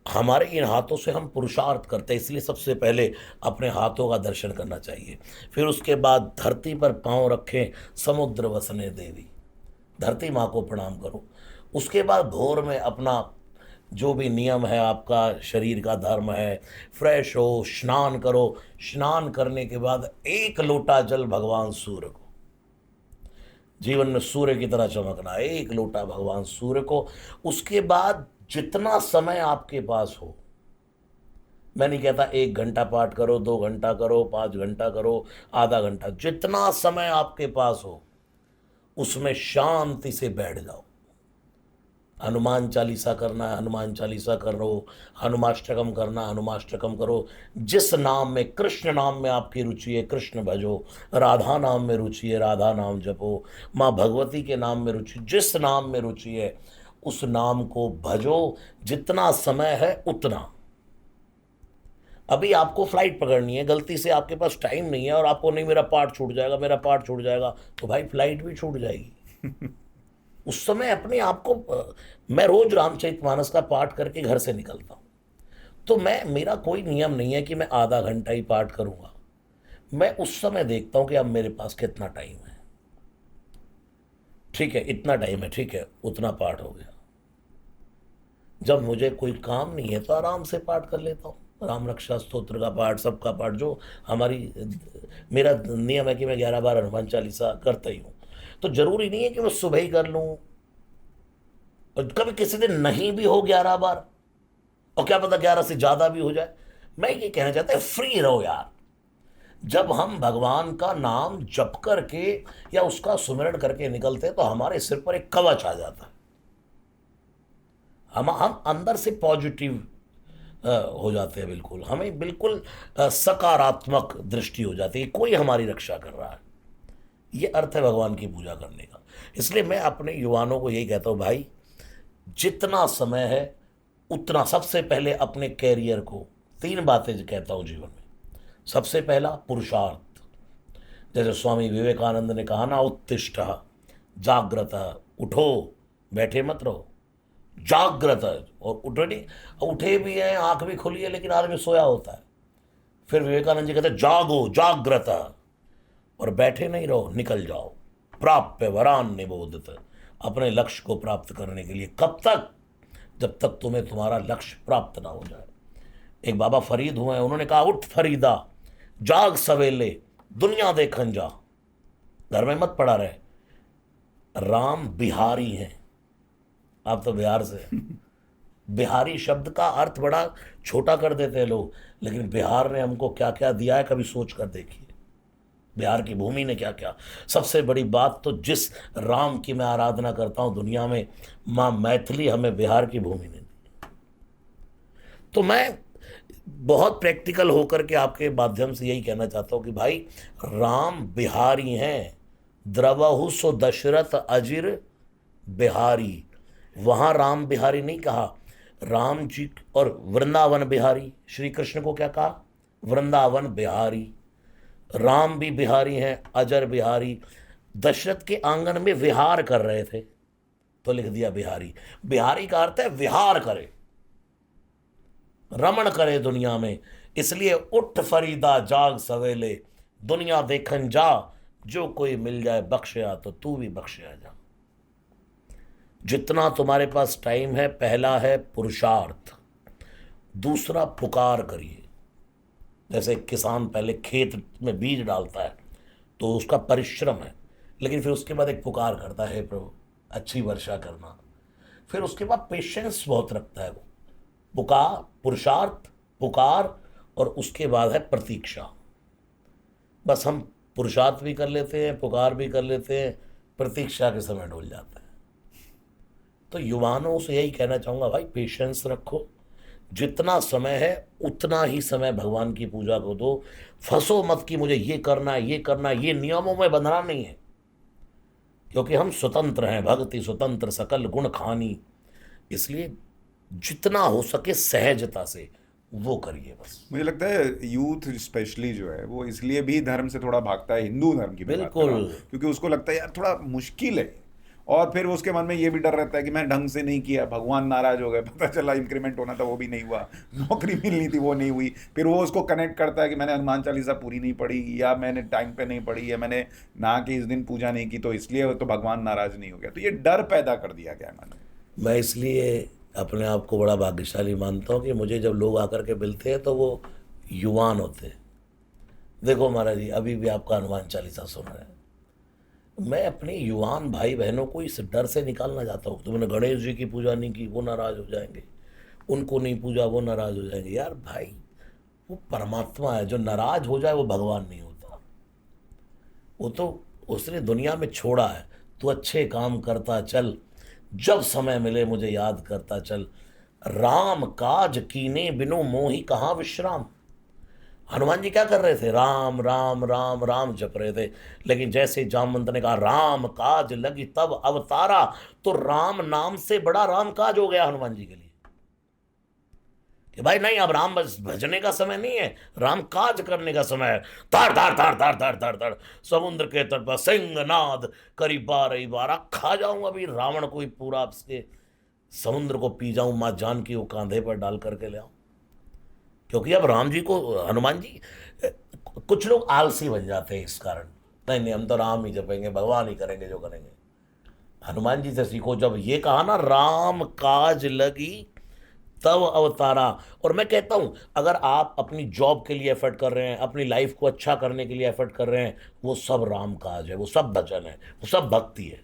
Speaker 1: हमारे इन हाथों से हम पुरुषार्थ करते हैं, इसलिए सबसे पहले अपने हाथों का दर्शन करना चाहिए। फिर उसके बाद धरती पर पांव रखें, समुद्र वसने देवी, धरती माँ को प्रणाम करो। उसके बाद भोर में अपना जो भी नियम है, आपका शरीर का धर्म है, फ्रेश हो, स्नान करो। स्नान करने के बाद 1 लोटा जल भगवान सूर्य को, जीवन में सूर्य की तरह चमकना, 1 लोटा भगवान सूर्य को। उसके बाद जितना समय आपके पास हो, मैं नहीं कहता 1 घंटा पाठ करो, 2 घंटा करो, 5 घंटा करो, आधा घंटा, जितना समय आपके पास हो उसमें शांति से बैठ जाओ। हनुमान चालीसा करना है, हनुमान चालीसा करो, हनुमाष्टकम करना, हनुमाष्टकम करो। जिस नाम में, कृष्ण नाम में आपकी रुचि है, कृष्ण भजो। राधा नाम में रुचि है, राधा नाम जपो। माँ भगवती के नाम में रुचि, जिस नाम में रुचि है उस नाम को भजो, जितना समय है उतना। अभी आपको फ्लाइट पकड़नी है, गलती से आपके पास टाइम नहीं है और आपको नहीं मेरा पार्ट छूट जाएगा, मेरा पार्ट छूट जाएगा, तो भाई फ्लाइट भी छूट जाएगी। उस समय अपने आप को, मैं रोज रामचरितमानस का पाठ करके घर से निकलता हूँ, तो मेरा कोई नियम नहीं है कि मैं आधा घंटा ही पाठ करूंगा। मैं उस समय देखता हूं कि अब मेरे पास कितना टाइम है, ठीक है इतना टाइम है, ठीक है उतना पाठ हो गया। जब मुझे कोई काम नहीं है तो आराम से पाठ कर लेता हूँ, राम रक्षा स्तोत्र का पाठ, सबका पाठ, जो मेरा नियम है कि मैं 11 बार हनुमान चालीसा करता ही हूँ। तो जरूरी नहीं है कि मैं सुबह ही कर लूँ, और कभी किसी दिन नहीं भी हो 11 बार, और क्या पता 11 से ज्यादा भी हो जाए। मैं ये कहना चाहता हूँ फ्री रहो यार। जब हम भगवान का नाम जप करके या उसका सुमिरन करके निकलते हैं तो हमारे सिर पर एक कवच आ जाता है। हम अंदर से पॉजिटिव हो जाते हैं, बिल्कुल हमें बिल्कुल सकारात्मक दृष्टि हो जाती है, कोई हमारी रक्षा कर रहा है। ये अर्थ है भगवान की पूजा करने का। इसलिए मैं अपने युवाओं को यही कहता हूँ, भाई जितना समय है उतना, सबसे पहले अपने कैरियर को, 3 बातें कहता हूँ जीवन में। सबसे पहला पुरुषार्थ, जैसे स्वामी विवेकानंद ने कहा ना, उत्तिष्ठ जागृत, उठो, बैठे मत रहो, जागृत। और उठे भी हैं, आंख भी खुली है, लेकिन आदमी सोया होता है। फिर विवेकानंद जी कहते हैं जागो, जागृत, और बैठे नहीं रहो, निकल जाओ। प्राप्य वरान निबोधित, अपने लक्ष्य को प्राप्त करने के लिए। कब तक? जब तक तुम्हें तुम्हारा लक्ष्य प्राप्त ना हो जाए। एक बाबा फरीद हुए, उन्होंने कहा उठ फरीदा, जाग सवेले, दुनिया देखन जा। घर में मत पड़ा रहे। राम बिहारी हैं, आप तो बिहार से हैं। बिहारी शब्द का अर्थ बड़ा छोटा कर देते हैं लोग, लेकिन बिहार ने हमको क्या क्या दिया है कभी सोच कर देखिए। बिहार की भूमि ने क्या क्या। सबसे बड़ी बात तो, जिस राम की मैं आराधना करता हूं दुनिया में, मां मैथिली हमें बिहार की भूमि ने दी। तो मैं बहुत प्रैक्टिकल होकर के आपके माध्यम से यही कहना चाहता हूं कि भाई राम बिहारी हैं। द्रवहु सो दशरथ अजिर बिहारी, वहां राम बिहारी नहीं कहा, राम जी। और वृंदावन बिहारी, श्री कृष्ण को क्या कहा? वृंदावन बिहारी। राम भी बिहारी हैं, अजर बिहारी। दशरथ के आंगन में विहार कर रहे थे तो लिख दिया बिहारी। बिहारी का अर्थ है विहार करे, रमण करे दुनिया में। इसलिए उठ फरीदा, जाग सवेले, दुनिया देखन जा, जो कोई मिल जाए बख्शया तो तू भी बख्शया जा। जितना तुम्हारे पास टाइम है, पहला है पुरुषार्थ, दूसरा पुकार करिए। जैसे किसान पहले खेत में बीज डालता है तो उसका परिश्रम है, लेकिन फिर उसके बाद एक पुकार करता है, प्रभु अच्छी वर्षा करना। फिर उसके बाद पेशेंस बहुत रखता है वो। पुकार, पुरुषार्थ, पुकार, और उसके बाद है प्रतीक्षा। बस हम पुरुषार्थ भी कर लेते हैं, पुकार भी कर लेते हैं, प्रतीक्षा के समय डोल जाते हैं। तो युवानों से यही कहना चाहूँगा, भाई पेशेंस रखो, जितना समय है उतना ही समय भगवान की पूजा को दो। फंसो मत कि मुझे ये करना है, ये करना है, ये नियमों में बंधना नहीं है, क्योंकि हम स्वतंत्र हैं, भक्ति स्वतंत्र सकल गुण खानी। इसलिए जितना हो सके सहजता से वो करिए बस।
Speaker 2: मुझे लगता है यूथ स्पेशली जो है वो इसलिए भी धर्म से थोड़ा भागता है, हिंदू धर्म की मैं बात कर रहा हूँ, क्योंकि उसको लगता है यार थोड़ा मुश्किल है, और फिर उसके मन में ये भी डर रहता है कि मैं ढंग से नहीं किया, भगवान नाराज हो गए, पता चला इंक्रीमेंट होना था वो भी नहीं हुआ, नौकरी मिलनी थी वो नहीं हुई, फिर वो उसको कनेक्ट करता है कि मैंने हनुमान चालीसा पूरी नहीं पढ़ी, या मैंने टाइम पे नहीं पढ़ी, या मैंने ना कि इस दिन पूजा नहीं की तो इसलिए तो भगवान नाराज नहीं हो गया। तो ये डर पैदा कर दिया गया मन में।
Speaker 1: मैं इसलिए अपने आप को बड़ा भाग्यशाली मानता हूँ कि मुझे जब लोग आकर के मिलते हैं तो वो युवान होते हैं। देखो महाराज जी, अभी भी आपका हनुमान चालीसा सुन रहे हैं। मैं अपने युवान भाई बहनों को इस डर से निकालना चाहता हूँ, तुमने गणेश जी की पूजा नहीं की वो नाराज हो जाएंगे, उनको नहीं पूजा वो नाराज हो जाएंगे। यार भाई, वो परमात्मा है, जो नाराज हो जाए वो भगवान नहीं होता। वो तो उसने दुनिया में छोड़ा है, तू अच्छे काम करता चल, जब समय मिले मुझे याद करता चल, राम काज कीने बिनु मोहि कहाँ विश्राम। हनुमान जी क्या कर रहे थे? राम राम राम राम जप रहे थे, लेकिन जैसे जामवंत ने कहा राम काज लगी तब अवतारा, तो राम नाम से बड़ा राम काज हो गया हनुमान जी के लिए कि भाई नहीं, अब राम बस भजने का समय नहीं है, राम काज करने का समय है। तार तार तार तार तार तार तार समुद्र के तट पर सिंहनाद करी बारह बारह, खा जाऊं अभी रावण को ही पूरा आपसे समुद्र को पी जाऊं, माँ जानकी को कांधे पर डाल करके ले आऊं। क्योंकि अब राम जी को, हनुमान जी, कुछ लोग आलसी बन जाते हैं इस कारण, नहीं नहीं हम तो राम ही जपेंगे, भगवान ही करेंगे जो करेंगे। हनुमान जी से सीखो, जब ये कहा ना राम काज लगी तब अवतारा। और मैं कहता हूं, अगर आप अपनी जॉब के लिए एफर्ट कर रहे हैं, अपनी लाइफ को अच्छा करने के लिए एफर्ट कर रहे हैं, वो सब राम काज है, वो सब भजन है, वो सब भक्ति है।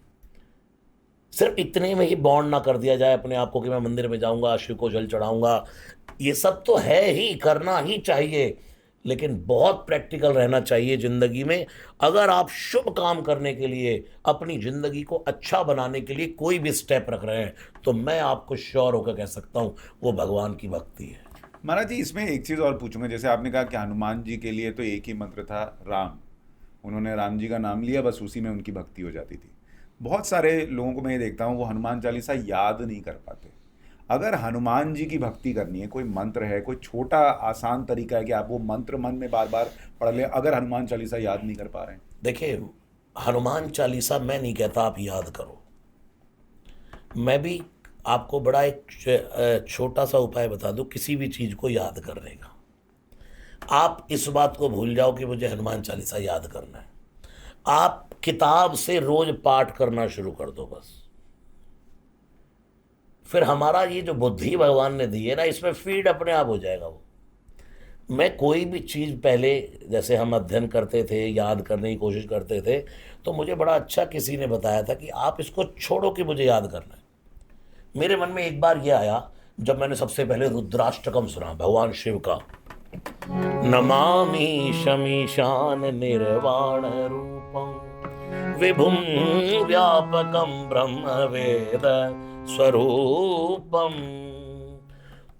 Speaker 1: सिर्फ इतने में ही बॉन्ड ना कर दिया जाए अपने आप को कि मैं मंदिर में जाऊंगा, शिव को जल चढ़ाऊंगा। ये सब तो है ही, करना ही चाहिए, लेकिन बहुत प्रैक्टिकल रहना चाहिए जिंदगी में। अगर आप शुभ काम करने के लिए, अपनी जिंदगी को अच्छा बनाने के लिए कोई भी स्टेप रख रहे हैं, तो मैं आपको श्योर होकर कह सकता हूं वो भगवान की भक्ति है।
Speaker 2: महाराज जी, इसमें एक चीज़ और पूछूंगा। जैसे आपने कहा कि हनुमान जी के लिए तो एक ही मंत्र था, राम, उन्होंने राम जी का नाम लिया, बस उसी में उनकी भक्ति हो जाती थी। बहुत सारे लोगों को मैं ये देखता हूँ वो हनुमान चालीसा याद नहीं कर पाते। अगर हनुमान जी की भक्ति करनी है, कोई मंत्र है, कोई छोटा आसान तरीका है कि आप वो मंत्र मन में बार बार पढ़ लें, अगर हनुमान चालीसा याद नहीं कर पा रहे हैं?
Speaker 1: देखिए, हनुमान चालीसा मैं नहीं कहता आप याद करो, मैं भी आपको बड़ा एक छोटा सा उपाय बता दूं किसी भी चीज़ को याद करने का। आप इस बात को भूल जाओ कि मुझे हनुमान चालीसा याद करना है, आप किताब से रोज पाठ करना शुरू कर दो बस। फिर हमारा ये जो बुद्धि भगवान ने दी है ना, इसमें फीड अपने आप हो जाएगा वो। मैं कोई भी चीज़ पहले, जैसे हम अध्ययन करते थे, याद करने की कोशिश करते थे, तो मुझे बड़ा अच्छा किसी ने बताया था कि आप इसको छोड़ो कि मुझे याद करना है। मेरे मन में एक बार ये आया जब मैंने सबसे पहले रुद्राष्टकम सुना भगवान शिव का, नमामि शमीशान निर्वाण रूपम विभुम व्यापकम ब्रह्म वेद स्वरूपम।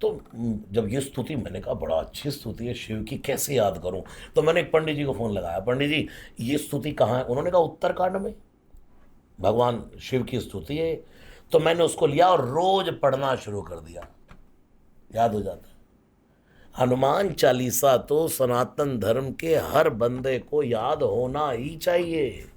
Speaker 1: तो जब ये स्तुति, मैंने कहा बड़ा अच्छी स्तुति है शिव की, कैसे याद करूं? तो मैंने एक पंडित जी को फ़ोन लगाया, पंडित जी ये स्तुति कहाँ है? उन्होंने कहा उत्तरकांड में भगवान शिव की स्तुति है। तो मैंने उसको लिया और रोज पढ़ना शुरू कर दिया, याद हो जाता है। हनुमान चालीसा तो सनातन धर्म के हर बंदे को याद होना ही चाहिए।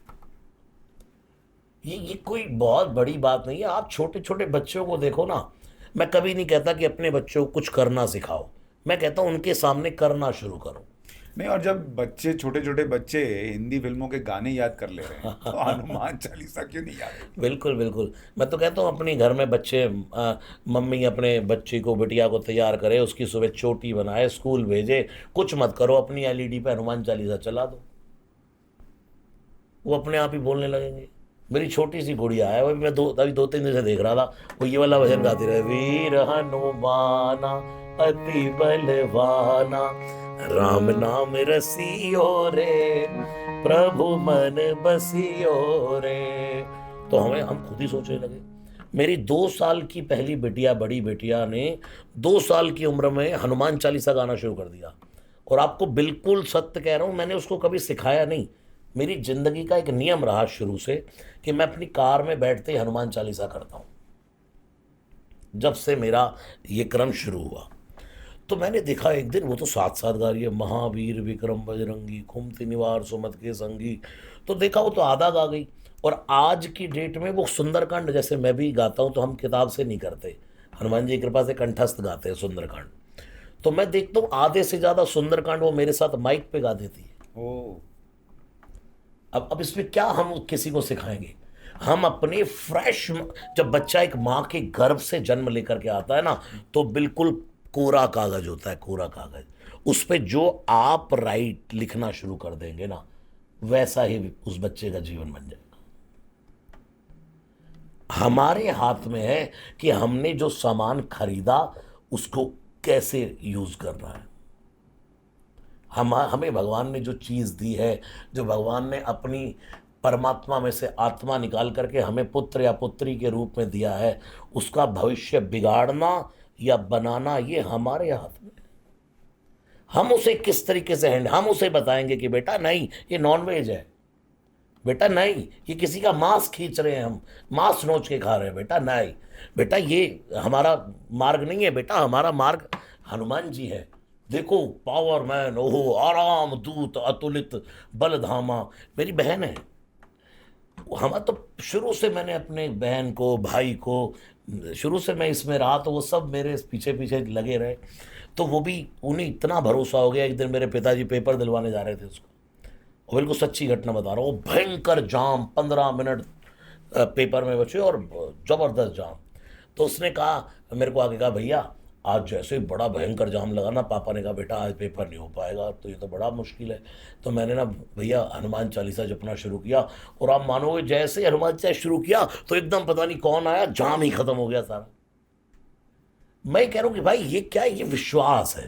Speaker 1: ये कोई बहुत बड़ी बात नहीं है। आप छोटे छोटे बच्चों को देखो ना, मैं कभी नहीं कहता कि अपने बच्चों को कुछ करना सिखाओ, मैं कहता हूं उनके सामने करना शुरू करो।
Speaker 2: नहीं, और जब बच्चे, छोटे छोटे बच्चे हिंदी फिल्मों के गाने याद कर ले रहे हैं तो हनुमान चालीसा क्यों नहीं याद होती?
Speaker 1: बिल्कुल बिल्कुल। मैं तो कहता हूँ अपनी घर में बच्चे मम्मी अपने बच्ची को, बिटिया को तैयार करे, उसकी सुबह चोटी बनाए, स्कूल भेजे, कुछ मत करो, अपनी एलईडी पे हनुमान चालीसा चला दो, वो अपने आप ही बोलने लगेंगे। मेरी छोटी सी गुड़िया है, वो भी मैं अभी 2-3 दिन से देख रहा था, वो ये वाला भजन गाती रहे, वीर हनुमाना अति बलवाना, राम नाम रसियो रे, प्रभु मन बसियो रे। तो हम खुद ही सोचने लगे। मेरी 2 साल की पहली बेटिया, बड़ी बेटिया ने 2 साल की उम्र में हनुमान चालीसा गाना शुरू कर दिया। और आपको बिल्कुल सत्य कह रहा हूँ, मैंने उसको कभी सिखाया नहीं। मेरी जिंदगी का एक नियम रहा शुरू से कि मैं अपनी कार में बैठते ही हनुमान चालीसा करता हूँ, जब से मेरा ये क्रम शुरू हुआ। तो मैंने देखा एक दिन वो तो साथ साथ गा रही है, महावीर विक्रम बजरंगी, कुमति निवार सुमत के संगी। तो देखा वो तो आधा गा गई। और आज की डेट में वो सुंदरकांड, जैसे मैं भी गाता हूँ तो हम किताब से नहीं करते, हनुमान जी की कृपा से कंठस्थ गाते हैं सुंदरकांड। तो मैं देखता हूँ आधे से ज़्यादा सुंदरकांड वो मेरे साथ माइक पे गा देती है।
Speaker 2: ओ,
Speaker 1: अब इसमें क्या हम किसी को सिखाएंगे? हम अपने फ्रेश, जब बच्चा एक माँ के गर्भ से जन्म लेकर के आता है ना, तो बिल्कुल कोरा कागज होता है, कोरा कागज। उस पे जो आप राइट लिखना शुरू कर देंगे ना, वैसा ही उस बच्चे का जीवन बन जाएगा। हमारे हाथ में है कि हमने जो सामान खरीदा उसको कैसे यूज करना है। हमें भगवान ने जो चीज़ दी है, जो भगवान ने अपनी परमात्मा में से आत्मा निकाल करके हमें पुत्र या पुत्री के रूप में दिया है, उसका भविष्य बिगाड़ना या बनाना ये हमारे हाथ में है। हम उसे किस तरीके से हम उसे बताएंगे कि बेटा नहीं ये नॉनवेज है, बेटा नहीं ये किसी का मांस खींच रहे हैं, हम मांस नोच के खा रहे हैं, बेटा नहीं, बेटा ये हमारा मार्ग नहीं है, बेटा हमारा मार्ग हनुमान जी है। देखो पावर मैन, ओहो आराम दूत अतुलित बलधामा, मेरी बहन है। हम तो शुरू से मैंने अपने बहन को, भाई को, शुरू से मैं इसमें रहा तो वो सब मेरे पीछे पीछे लगे रहे। तो वो भी, उन्हें इतना भरोसा हो गया। एक दिन मेरे पिताजी पेपर दिलवाने जा रहे थे उसको, और बिल्कुल सच्ची घटना बता रहा हूँ, वो भयंकर जाम, 15 मिनट पेपर में बचे और ज़बरदस्त जाम। तो उसने कहा, मेरे को आगे कहा, भैया आज जैसे ही बड़ा भयंकर जाम लगा ना, पापा ने कहा बेटा आज पेपर नहीं हो पाएगा, तो ये तो बड़ा मुश्किल है। तो मैंने ना भैया हनुमान चालीसा जपना शुरू किया, और आप मानोगे जैसे ही हनुमान चालीसा शुरू किया तो एकदम पता नहीं कौन आया, जाम ही खत्म हो गया सारा। मैं कह रहा हूँ कि भाई ये क्या है, ये विश्वास है।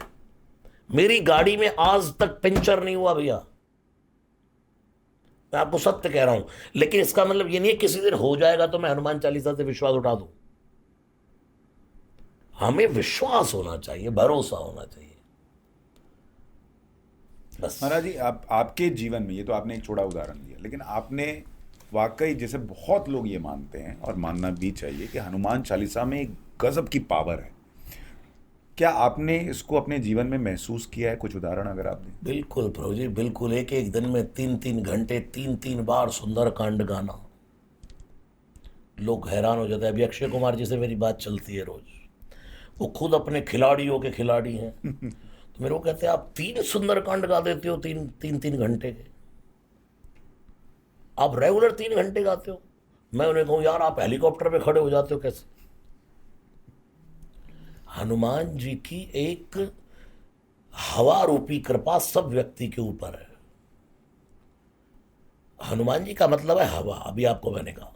Speaker 1: मेरी गाड़ी में आज तक पंचर नहीं हुआ भैया, मैं आपको सत्य कह रहा हूं। लेकिन इसका मतलब ये नहीं है किसी दिन हो जाएगा तो मैं हनुमान चालीसा से विश्वास उठा दूं। हमें विश्वास होना चाहिए, भरोसा होना चाहिए बस।
Speaker 2: महाराज जी, आपके जीवन में, ये तो आपने एक छोटा उदाहरण दिया, लेकिन आपने वाकई, जैसे बहुत लोग ये मानते हैं और मानना भी चाहिए कि हनुमान चालीसा में एक गजब की पावर है, क्या आपने इसको अपने जीवन में महसूस किया है? कुछ उदाहरण अगर आप दें।
Speaker 1: बिल्कुल प्रभु जी, बिल्कुल। एक एक दिन में 3-3 घंटे 3-3 बार सुंदरकांड गाना, लोग हैरान हो जाते हैं। अभी अक्षय कुमार जी से मेरी बात चलती है रोज, वो खुद अपने खिलाड़ियों के खिलाड़ी हैं। तो मेरे को कहते हैं आप 3 सुंदरकांड गा देते हो 3-3 घंटे के, आप रेगुलर 3 घंटे गाते हो। मैं उन्हें कहूँ यार आप हेलीकॉप्टर पे खड़े हो जाते हो कैसे? हनुमान जी की एक हवा रूपी कृपा सब व्यक्ति के ऊपर है। हनुमान जी का मतलब है हवा। अभी आपको मैंने कहा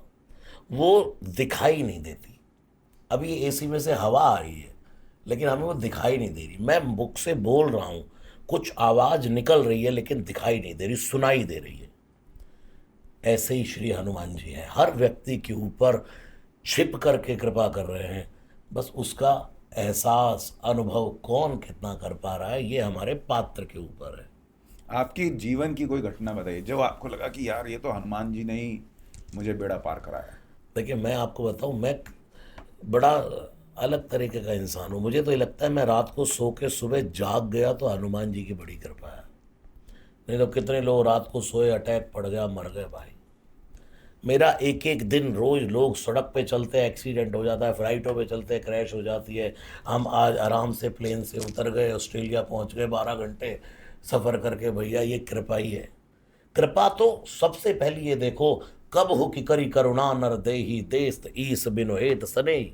Speaker 1: वो दिखाई नहीं देती। अभी एसी में से हवा आ रही है लेकिन हमें वो दिखाई नहीं दे रही। मैं मुख से बोल रहा हूं, कुछ आवाज निकल रही है लेकिन दिखाई नहीं दे रही, सुनाई दे रही है। ऐसे ही श्री हनुमान जी हैं, हर व्यक्ति के ऊपर छिप करके कृपा कर रहे हैं। बस उसका एहसास, अनुभव कौन कितना कर पा रहा है, ये हमारे पात्र के ऊपर है।
Speaker 2: आपकी जीवन की कोई घटना बताइए जब आपको लगा कि यार ये तो हनुमान जी ने ही मुझे बेड़ा पार कराया।
Speaker 1: देखिए मैं आपको बताऊं, मैं बड़ा अलग तरीके का इंसान हूँ। मुझे तो ये लगता है मैं रात को सो के सुबह जाग गया तो हनुमान जी की बड़ी कृपा है। नहीं तो कितने लोग रात को सोए, अटैक पड़ गया, मर गए भाई। मेरा एक एक दिन, रोज लोग सड़क पे चलते हैं, एक्सीडेंट हो जाता है, फ्लाइटों पे चलते हैं, क्रैश हो जाती है। हम आज आराम से प्लेन से उतर गए, ऑस्ट्रेलिया पहुंच गए 12 घंटे, सफर करके भैया, ये कृपा ही है। कृपा तो सबसे पहली ये देखो, कब हो कि करी करुणा नर देहि देस ईस बिनु हेत सनेही।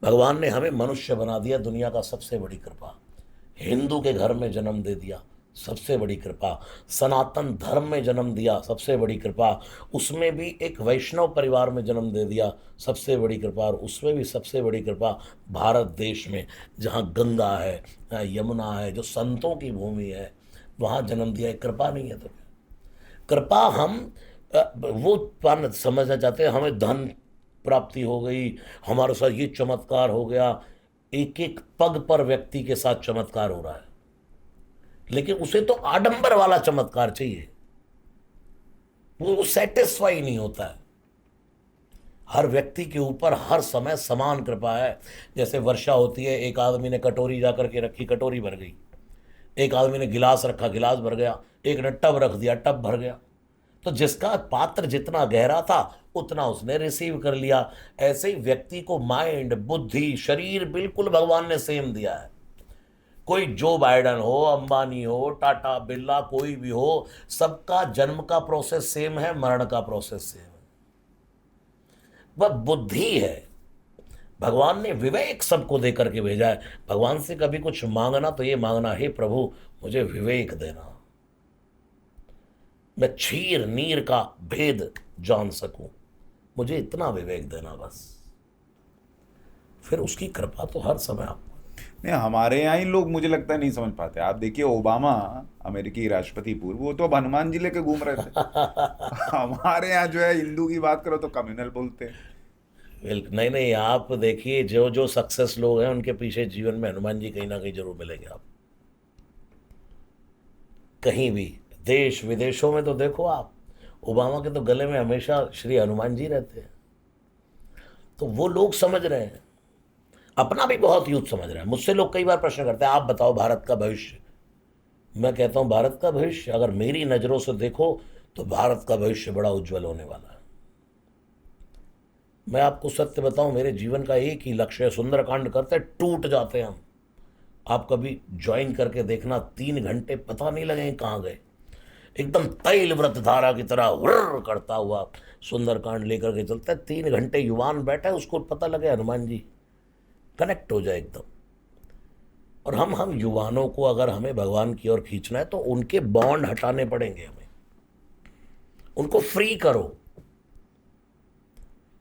Speaker 1: भगवान ने हमें मनुष्य बना दिया, दुनिया का सबसे बड़ी कृपा। हिंदू के घर में जन्म दे दिया, सबसे बड़ी कृपा। सनातन धर्म में जन्म दिया, सबसे बड़ी कृपा। उसमें भी एक वैष्णव परिवार में जन्म दे दिया, सबसे बड़ी कृपा। और उसमें भी सबसे बड़ी कृपा भारत देश में, जहाँ गंगा है, यमुना है, जो संतों की भूमि है, वहाँ जन्म दिया। कृपा नहीं है तो क्या? कृपा हम वो पान समझना चाहते हैं, हमें धन प्राप्ति हो गई, हमारे साथ ये चमत्कार हो गया। एक एक पग पर व्यक्ति के साथ चमत्कार हो रहा है, लेकिन उसे तो आडंबर वाला चमत्कार चाहिए, वो सेटिस्फाई नहीं होता है। हर व्यक्ति के ऊपर हर समय समान कृपा है। जैसे वर्षा होती है, एक आदमी ने कटोरी जा करके रखी, कटोरी भर गई। एक आदमी ने गिलास रखा, गिलास भर गया। एक ने टब रख दिया, टब भर गया। तो जिसका पात्र जितना गहरा था उतना उसने रिसीव कर लिया। ऐसे ही व्यक्ति को माइंड, बुद्धि, शरीर बिल्कुल भगवान ने सेम दिया है। कोई जो बाइडन हो, अंबानी हो, टाटा बिरला, कोई भी हो, सबका जन्म का प्रोसेस सेम है, मरण का प्रोसेस सेम है। वह बुद्धि है। भगवान ने विवेक सबको दे करके भेजा है। भगवान से कभी कुछ मांगना तो ये मांगना, हे प्रभु मुझे विवेक देना, मैं क्षीर नीर का भेद जान सकूं, मुझे इतना विवेक देना बस। फिर उसकी कृपा तो हर समय आप।
Speaker 2: नहीं, हमारे यहाँ ही लोग मुझे लगता है नहीं समझ पाते। आप देखिए ओबामा, अमेरिकी राष्ट्रपति पूर्व, वो तो अब हनुमान जी लेके घूम रहे थे। हमारे यहाँ जो है हिंदू की बात करो तो कम्युनल बोलते हैं।
Speaker 1: नहीं नहीं, आप देखिए जो जो सक्सेस लोग हैं उनके पीछे जीवन में हनुमान जी कहीं ना कहीं जरूर मिलेंगे। आप कहीं भी देश विदेशों में तो देखो आप, ओबामा के तो गले में हमेशा श्री हनुमान जी रहते हैं। तो वो लोग समझ रहे हैं, अपना भी बहुत यूथ समझ रहा है। मुझसे लोग कई बार प्रश्न करते हैं, आप बताओ भारत का भविष्य। मैं कहता हूं भारत का भविष्य अगर मेरी नजरों से देखो तो भारत का भविष्य बड़ा उज्जवल होने वाला है। मैं आपको सत्य बताऊं, मेरे जीवन का एक ही लक्ष्य है, सुंदरकांड करते टूट जाते हैं हम। आप कभी ज्वाइन करके देखना, 3 घंटे पता नहीं लगे कहाँ गए। एकदम तैल व्रत धारा की तरह व्र करता हुआ सुंदरकांड लेकर के चलता है। 3 घंटे युवान बैठा है, उसको पता लगे हनुमान जी, कनेक्ट हो जाए एकदम। और हम युवानों को अगर हमें भगवान की ओर खींचना है तो उनके बॉन्ड हटाने पड़ेंगे हमें, उनको फ्री करो।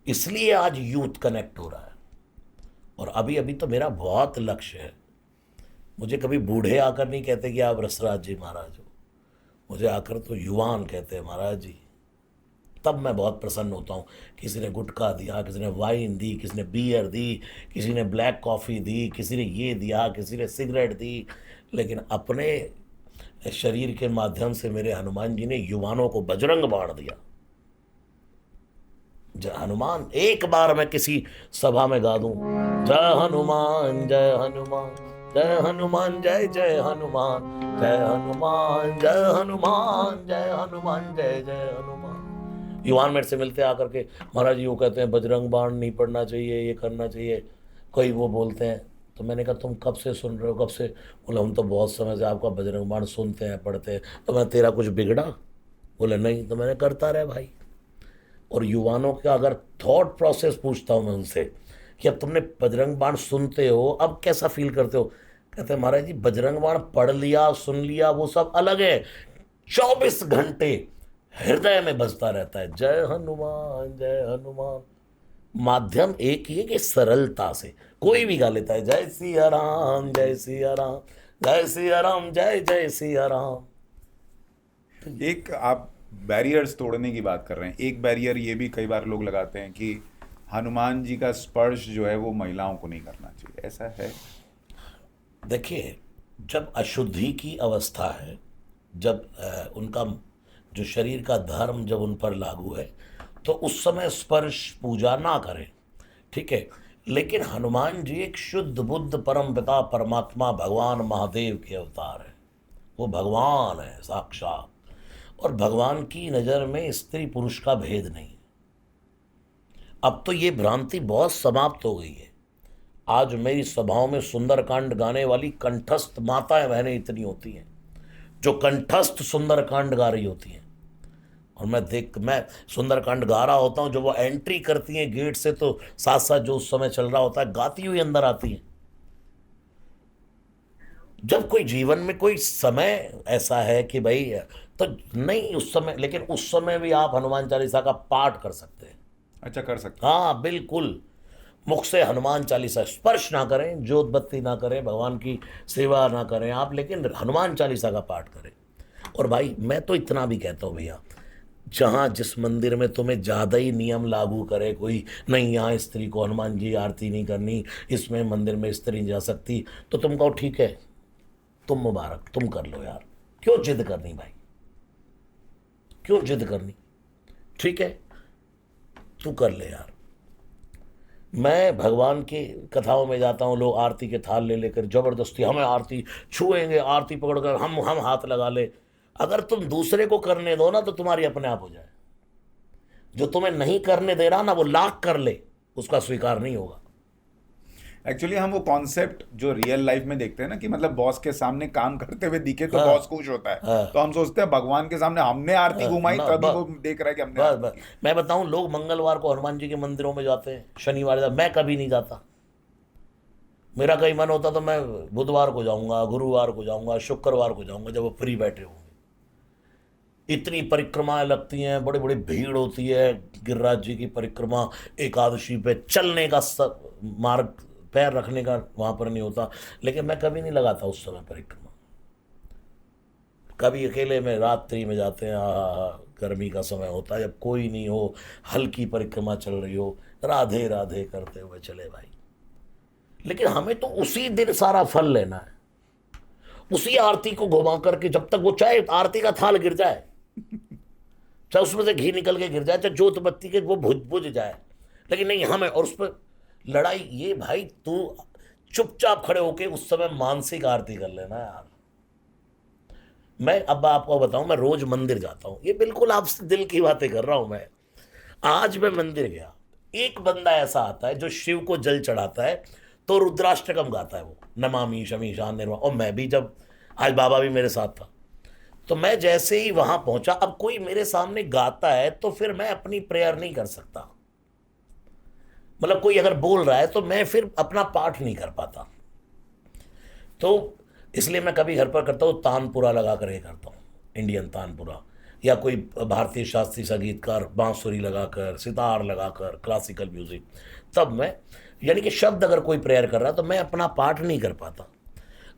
Speaker 1: इसलिए आज यूथ कनेक्ट हो रहा है। और अभी अभी तो मेरा बहुत लक्ष्य है। मुझे कभी बूढ़े आकर नहीं कहते कि आप रसराज जी महाराज हो, मुझे आकर तो युवान कहते हैं महाराज जी। तब मैं बहुत प्रसन्न होता हूँ। किसी ने गुटखा दिया, किसी ने वाइन दी, किसी ने बियर दी, किसी ने ब्लैक कॉफ़ी दी, किसी ने ये दिया, किसी ने सिगरेट दी, लेकिन अपने शरीर के माध्यम से मेरे हनुमान जी ने युवानों को बजरंग बाण दिया। जय हनुमान एक बार मैं किसी सभा में गा दूं, जय हनुमान जय हनुमान जय हनुमान जय जय हनुमान जय हनुमान जय हनुमान जय हनुमान जय जय हनुमान। युवान मेरे से मिलते आकर के, महाराज जी वो कहते हैं बजरंग बाण नहीं पढ़ना चाहिए, ये करना चाहिए, कोई वो बोलते हैं। तो मैंने कहा तुम कब से सुन रहे हो, कब से? बोले हम तो बहुत समय से आपका बजरंग बाण सुनते हैं, पढ़ते हैं। तो मैं, तेरा कुछ बिगड़ा? बोले नहीं। तो मैंने करता रहे भाई। और युवानों का अगर थॉट प्रोसेस पूछता हूँ मैं उनसे कि अब तुमने बजरंग बाण सुनते हो, अब कैसा फील करते हो? कहते हैं महाराज जी बजरंग बाण पढ़ लिया, सुन लिया, वो सब अलग है, 24 घंटे हृदय में बजता रहता है, जय हनुमान जय हनुमान। माध्यम एक ही है कि सरलता से कोई भी गा लेता है, जय सिया राम जय सिया राम जय सिया राम जय जय सिया राम।
Speaker 2: एक आप बैरियर्स तोड़ने की बात कर रहे हैं, एक बैरियर ये भी कई बार लोग लगाते हैं कि हनुमान जी का स्पर्श जो है वो महिलाओं को नहीं करना चाहिए, ऐसा है?
Speaker 1: देखिए, जब अशुद्धि की अवस्था है, जब उनका जो शरीर का धर्म जब उन पर लागू है, तो उस समय स्पर्श पूजा ना करें, ठीक है। लेकिन हनुमान जी एक शुद्ध बुद्ध परम पिता परमात्मा भगवान महादेव के अवतार है, वो भगवान है साक्षात। और भगवान की नज़र में स्त्री पुरुष का भेद नहीं। अब तो ये भ्रांति बहुत समाप्त हो गई है। आज मेरी सभाओं में सुंदरकांड गाने वाली कंठस्थ माताएं बहनें इतनी होती हैं, जो कंठस्थ सुंदरकांड गा रही होती हैं, और मैं सुंदरकांड गा रहा होता हूँ, जो वो एंट्री करती हैं गेट से, तो साथ साथ जो उस समय चल रहा होता है गाती हुई अंदर आती हैं। जब कोई जीवन में कोई समय ऐसा है कि भाई, तो नहीं उस समय, लेकिन उस समय भी आप हनुमान चालीसा का पाठ कर सकते हैं।
Speaker 2: अच्छा, कर सकते हैं।
Speaker 1: हाँ बिल्कुल, मुख से हनुमान चालीसा, स्पर्श ना करें, जोत बत्ती ना करें, भगवान की सेवा ना करें आप, लेकिन हनुमान चालीसा का पाठ करें। और भाई मैं तो इतना भी कहता हूँ भैया, जहाँ जिस मंदिर में तुम्हें ज़्यादा ही नियम लागू करे कोई, नहीं यहाँ स्त्री को हनुमान जी आरती नहीं करनी, इसमें मंदिर में स्त्री नहीं जा सकती, तो तुम कहो ठीक है, तुम मुबारक, तुम कर लो यार, क्यों जिद करनी भाई, क्यों जिद करनी, ठीक है तू कर ले यार। मैं भगवान की कथाओं में जाता हूँ, लोग आरती के थाल ले लेकर जबरदस्ती हमें आरती छुएंगे, आरती पकड़कर हम हाथ लगा ले। अगर तुम दूसरे को करने दो ना तो तुम्हारी अपने आप हो जाए। जो तुम्हें नहीं करने दे रहा ना वो लाख कर ले, उसका स्वीकार नहीं होगा।
Speaker 2: एक्चुअली हम वो कॉन्सेप्ट जो रियल लाइफ में देखते हैं ना, कि मतलब बॉस के सामने काम करते हुए दिखे तो
Speaker 1: हाँ,
Speaker 2: बॉस खुश होता है,
Speaker 1: हाँ,
Speaker 2: तो हम सोचते हैं भगवान के सामने हमने आरती घुमाई
Speaker 1: ना,
Speaker 2: तभी वो देख रहा है कि हमने
Speaker 1: बस
Speaker 2: आरती
Speaker 1: बस
Speaker 2: की।
Speaker 1: मैं बताऊं, लोग मंगलवार को हनुमान जी के मंदिरों में जाते हैं, शनिवार जाते, मैं कभी नहीं जाता। मेरा कहीं मन होता तो मैं बुधवार को जाऊंगा, गुरुवार को जाऊंगा, शुक्रवार को जाऊंगा, जब वो फ्री बैठे होंगे। इतनी परिक्रमाएं लगती हैं, बड़ी बड़ी भीड़ होती है, गिरिराज जी की परिक्रमा एकादशी पे चलने का मार्ग, पैर रखने का वहां पर नहीं होता, लेकिन मैं कभी नहीं लगाता उस समय परिक्रमा। कभी अकेले में रात्रि में जाते हैं, गर्मी का समय होता है, जब कोई नहीं हो, हल्की परिक्रमा चल रही हो, राधे राधे करते हुए चले भाई। लेकिन हमें तो उसी दिन सारा फल लेना है, उसी आरती को घुमा करके, जब तक वो चाहे आरती का थाल गिर जाए, चाहे उसमें से घी निकल के गिर जाए, चाहे जोत बत्ती के वो बुझ जाए, लेकिन नहीं हमें, और उस पर लड़ाई। ये भाई तू चुपचाप खड़े होके उस समय मानसिक आरती कर लेना यार। मैं अब आपको बताऊं, मैं रोज मंदिर जाता हूं, ये बिल्कुल आपसे दिल की बातें कर रहा हूं मैं। आज मैं मंदिर गया, एक बंदा ऐसा आता है जो शिव को जल चढ़ाता है, तो रुद्राष्टकम गाता है वो, नमामि शमीशान निर्मा। और मैं भी, जब आज बाबा भी मेरे साथ था, तो मैं जैसे ही वहां पहुंचा, अब कोई मेरे सामने गाता है तो फिर मैं अपनी प्रेयर नहीं कर सकता। मतलब कोई अगर बोल रहा है तो मैं फिर अपना पाठ नहीं कर पाता, तो इसलिए मैं कभी घर पर करता हूँ, तानपुरा लगा कर ये करता हूँ, इंडियन तानपुरा, या कोई भारतीय शास्त्रीय संगीतकार बांसुरी लगाकर, सितार लगाकर, क्लासिकल म्यूजिक, तब मैं, यानी कि शब्द अगर कोई प्रेयर कर रहा तो मैं अपना पाठ नहीं कर पाता।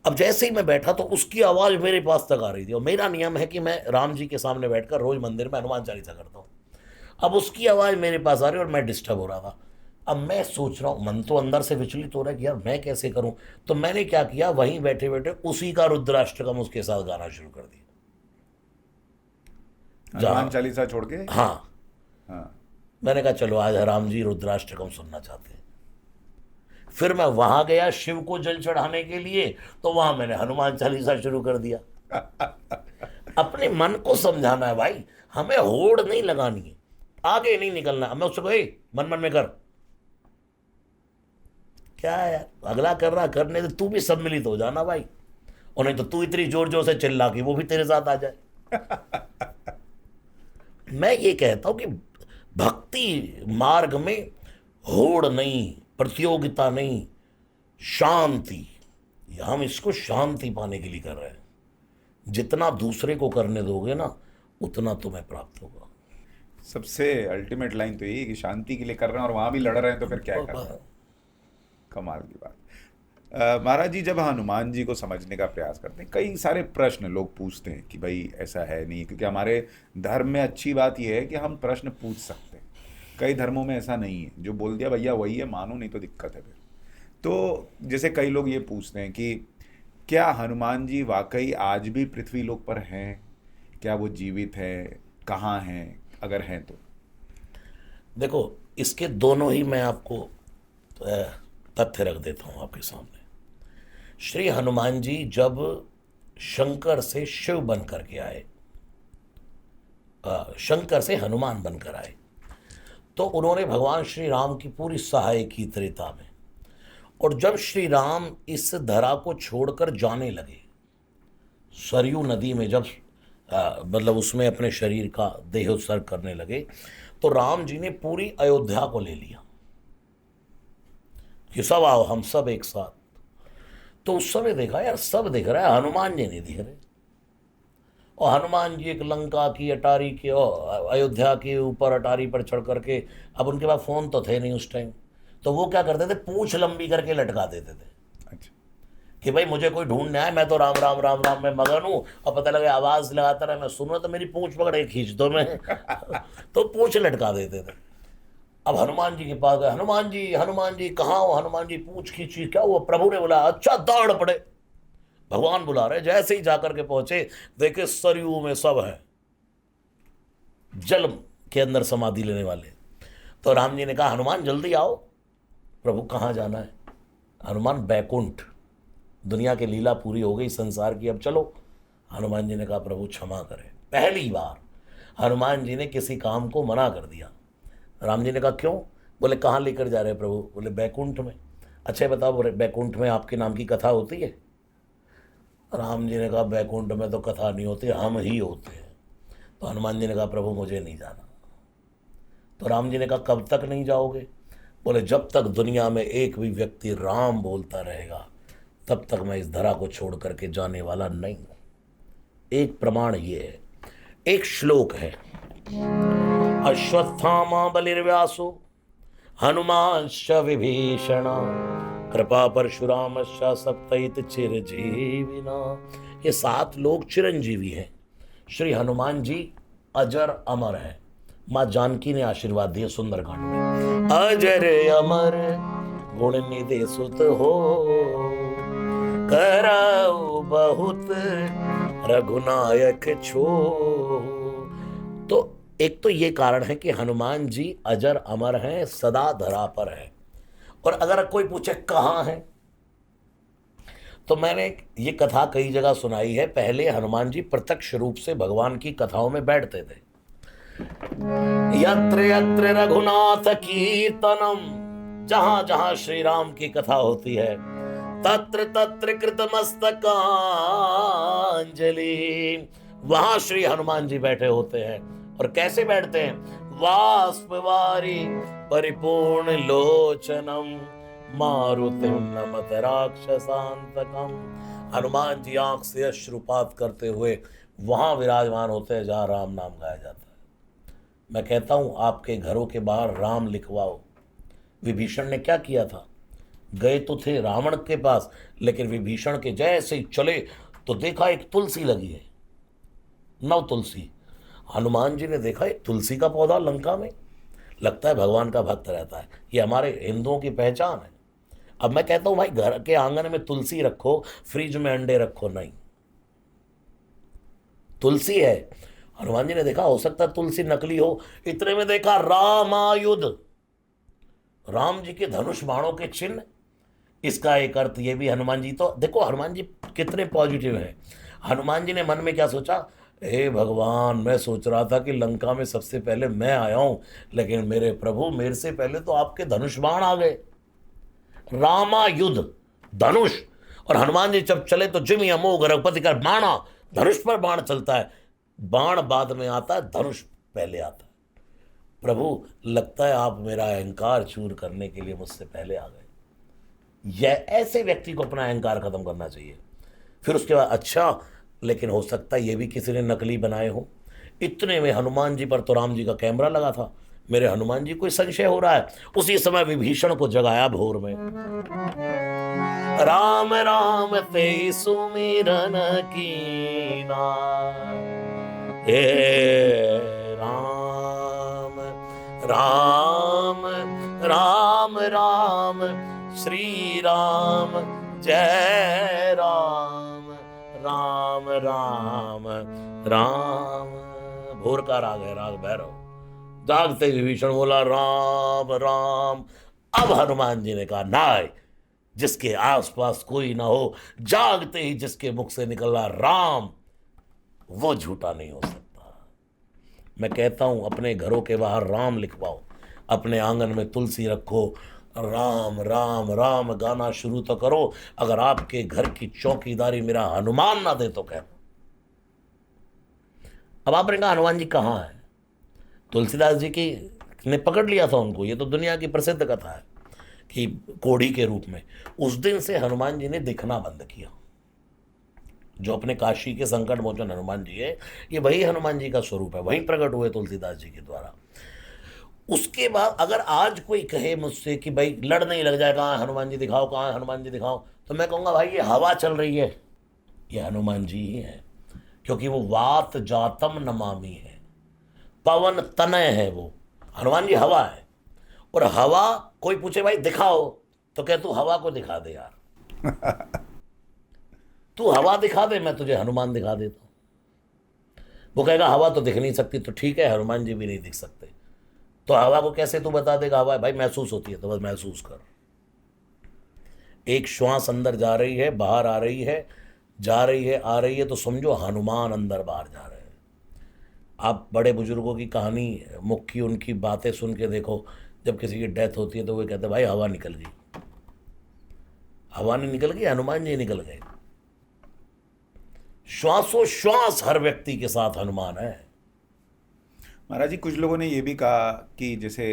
Speaker 1: अब जैसे ही मैं बैठा तो उसकी आवाज़ मेरे पास तक आ रही थी, और मेरा नियम है कि मैं राम जी के सामने बैठकर रोज मंदिर में हनुमान चालीसा करता हूँ। अब उसकी आवाज़ मेरे पास आ रही और मैं डिस्टर्ब हो रहा था। अब मैं सोच रहा हूँ, मन तो अंदर से विचलित हो रहा है कि यार मैं कैसे करूँ। तो मैंने क्या किया, वहीं बैठे बैठे उसी का रुद्राष्टकम उसके साथ गाना शुरू कर दिया,
Speaker 2: हनुमान चालीसा छोड़ के।
Speaker 1: हाँ,
Speaker 2: हाँ,
Speaker 1: मैंने कहा चलो आज राम जी रुद्राष्टकम सुनना चाहते हैं। फिर मैं वहां गया शिव को जल चढ़ाने के लिए, तो वहां मैंने हनुमान चालीसा शुरू कर दिया। अपने मन को समझाना है भाई, हमें होड़ नहीं लगानी है, आगे नहीं निकलना है। मैं उससे कहूँ मन मन में कर, क्या है यार, अगला कर रहा, करने दे, तू भी सम्मिलित हो जाना भाई, और नहीं तो तू इतनी जोर जोर से चिल्ला के वो भी तेरे साथ आ जाए। मैं ये कहता हूं कि भक्ति मार्ग में होड़ नहीं, प्रतियोगिता नहीं, शांति। हम इसको शांति पाने के लिए कर रहे हैं। जितना दूसरे को करने दोगे ना, उतना तुम्हें प्राप्त होगा।
Speaker 2: सबसे अल्टीमेट लाइन तो यही है कि शांति के लिए कर रहे हैं और वहां भी लड़ रहे हैं, तो फिर क्या कर रहे हैं। कमाल की बात। महाराज जी, जब हनुमान जी को समझने का प्रयास करते हैं, कई सारे प्रश्न लोग पूछते हैं कि भाई ऐसा है नहीं, क्योंकि हमारे धर्म में अच्छी बात यह है कि हम प्रश्न पूछ सकते हैं। कई धर्मों में ऐसा नहीं है, जो बोल दिया भैया वही है, मानो, नहीं तो दिक्कत है फिर। तो जैसे कई लोग ये पूछते हैं कि क्या हनुमान जी वाकई आज भी पृथ्वी लोक पर हैं, क्या वो जीवित है, कहाँ हैं, अगर हैं तो।
Speaker 1: देखो, इसके दोनों ही मैं आपको तथ्य रख देता हूं आपके सामने। श्री हनुमान जी जब शंकर से शिव बन करके आए, शंकर से हनुमान बनकर आए, तो उन्होंने भगवान श्री राम की पूरी सहाय की त्रेता में। और जब श्री राम इस धरा को छोड़कर जाने लगे, सरयू नदी में जब मतलब उसमें अपने शरीर का देह उत्सर्ग करने लगे तो राम जी ने पूरी अयोध्या को ले लिया कि सब आओ, हम सब एक साथ। तो उस समय देखा यार सब दिख रहा है, हनुमान जी नहीं दिख रहे। और हनुमान जी एक लंका की अटारी के और अयोध्या के ऊपर अटारी पर चढ़ करके, अब उनके पास फोन तो थे नहीं उस टाइम, तो वो क्या करते थे, पूंछ लंबी करके लटका देते थे
Speaker 2: अच्छा।
Speaker 1: कि भाई मुझे कोई ढूंढने आए, मैं तो राम राम राम राम में मगन हूँ, और पता लगे आवाज लगाता रहा, मैं सुन रहा तो मेरी पूंछ पकड़ के खींच दो मैं तो पूंछ लटका देते थे। अब हनुमान जी के पास गए, हनुमान जी कहाँ हो? हनुमान जी पूंछ खींची, क्या हुआ? प्रभु ने बोला अच्छा दौड़ पड़े, भगवान बुला रहे। जैसे ही जाकर के पहुंचे देखे सरयू में सब है, जल के अंदर समाधि लेने वाले। तो राम जी ने कहा हनुमान जल्दी आओ। प्रभु कहाँ जाना है? हनुमान बैकुंठ, दुनिया की लीला पूरी हो गई संसार की, अब चलो। हनुमान जी ने कहा प्रभु क्षमा करें। पहली बार हनुमान जी ने किसी काम को मना कर दिया। राम जी ने कहा क्यों? बोले कहाँ लेकर जा रहे हैं प्रभु? बोले बैकुंठ में। अच्छा बताओ, बोले बैकुंठ में आपके नाम की कथा होती है? राम जी ने कहा बैकुंठ में तो कथा नहीं होती, हम ही होते हैं। तो हनुमान जी ने कहा प्रभु मुझे नहीं जाना। तो राम जी ने कहा कब तक नहीं जाओगे? बोले जब तक दुनिया में एक भी व्यक्ति राम बोलता रहेगा तब तक मैं इस धरा को छोड़ करके जाने वाला नहीं हूं। एक प्रमाण ये है, एक श्लोक है, अश्वत्थामा बलिर्व्यासो हनुमांश्च विभीषण कृपा परशुरामश्च सप्तैत चिरजीविना। ये 7 लोग चिरंजीवी हैं। श्री हनुमान जी अजर अमर है। माँ जानकी ने आशीर्वाद दिए सुंदरकांड में, अजर अमर गुण निधि सुत हो करौ बहुत रघुनायक छो। तो एक तो ये कारण है कि हनुमान जी अजर अमर हैं, सदा धरा पर हैं। और अगर कोई पूछे कहाँ है, तो मैंने ये कथा कई जगह सुनाई है। पहले हनुमान जी प्रत्यक्ष रूप से भगवान की कथाओं में बैठते थे। यत्र यत्र रघुनाथ कीर्तनम, जहां जहां श्री राम की कथा होती है, तत्र तत्र कृतमस्तकांजलि, वहां श्री हनुमान जी बैठे होते हैं। और कैसे बैठते हैं? वाष्पवारी परिपूर्ण लोचनम मारुतिम नमत राक्षसांतकम। हनुमान जी आंख से अश्रुपात करते हुए वहां विराजमान होते हैं जहां राम नाम गाया जाता है। मैं कहता हूं आपके घरों के बाहर राम लिखवाओ। विभीषण ने क्या किया था? गए तो थे रावण के पास, लेकिन विभीषण के जैसे ही चले तो देखा एक तुलसी लगी है, नव तुलसी। हनुमान जी ने देखा एक तुलसी का पौधा लंका में, लगता है भगवान का भक्त रहता है। ये हमारे हिंदुओं की पहचान है। अब मैं कहता हूं भाई घर के आंगन में तुलसी रखो, फ्रिज में अंडे रखो नहीं। तुलसी है। हनुमान जी ने देखा हो सकता है तुलसी नकली हो, इतने में देखा रामायुध, राम जी के धनुष बाणों के चिन्ह। इसका एक अर्थ ये भी, हनुमान जी तो देखो हनुमान जी कितने पॉजिटिव हैं। हनुमान जी ने मन में क्या सोचा? हे भगवान, मैं सोच रहा था कि लंका में सबसे पहले मैं आया हूं, लेकिन मेरे प्रभु मेरे से पहले तो आपके धनुष बाण आ गए। रामायुध धनुष। और हनुमान जी जब चले तो जिम अमोघ रघुपति का बाणा, धनुष पर बाण चलता है। बाण बाद में आता है, धनुष पहले आता है। प्रभु लगता है आप मेरा अहंकार चूर करने के लिए मुझसे पहले आ गए। यह ऐसे व्यक्ति को अपना अहंकार खत्म करना चाहिए। फिर उसके बाद अच्छा, लेकिन हो सकता है ये भी किसी ने नकली बनाए हो। इतने में हनुमान जी पर तो राम जी का कैमरा लगा था। मेरे हनुमान जी कोई संशय हो रहा है। उसी समय विभीषण को जगाया भोर में, राम राम ते सुमिरन कीना, हे राम राम राम राम श्री राम जय राम राम राम राम। भोर का राग है, राग भैरव। जागते विभीषण बोला राम राम। अब हनुमान जी ने कहा नाय, जिसके आसपास कोई ना हो, जागते ही जिसके मुख से निकला राम, वो झूठा नहीं हो सकता। मैं कहता हूं अपने घरों के बाहर राम लिखवाओ, अपने आंगन में तुलसी रखो, राम राम राम गाना शुरू तो करो। अगर आपके घर की चौकीदारी मेरा हनुमान ना दे तो कह, अब आपने कहा हनुमान जी कहाँ है, तुलसीदास जी की ने पकड़ लिया था उनको, ये तो दुनिया की प्रसिद्ध कथा है कि कोढ़ी के रूप में। उस दिन से हनुमान जी ने दिखना बंद किया। जो अपने काशी के संकट मोचन हनुमान जी है, ये वही हनुमान जी का स्वरूप है, वही प्रकट हुए तुलसीदास जी के द्वारा। उसके बाद अगर आज कोई कहे मुझसे कि भाई लड़ नहीं लग जाए, कहाँ है हनुमान जी दिखाओ, कहाँ है हनुमान जी दिखाओ, तो मैं कहूँगा भाई ये हवा चल रही है, ये हनुमान जी ही है, क्योंकि वो वात जातम नमामि है, पवन तनय है वो। हनुमान जी हवा है, और हवा कोई पूछे भाई दिखाओ, तो कह तू हवा को दिखा दे यार, तू हवा दिखा दे, मैं तुझे हनुमान दिखा देता हूँ। वो कहेगा हवा तो दिख नहीं सकती, तो ठीक है हनुमान जी भी नहीं दिख सकते, तो हवा को कैसे तू बता देगा हवा है? भाई महसूस होती है तो बस महसूस कर। एक श्वास अंदर जा रही है, बाहर आ रही है, जा रही है, आ रही है, तो समझो हनुमान अंदर बाहर जा रहे हैं। आप बड़े बुजुर्गों की कहानी, मुख की उनकी बातें सुन के देखो, जब किसी की डेथ होती है तो वो कहते हैं भाई हवा निकल गई। हवा नहीं निकल गई, हनुमान जी निकल गए। श्वासोश्वास हर व्यक्ति के साथ हनुमान है।
Speaker 2: महाराज जी, कुछ लोगों ने ये भी कहा कि जैसे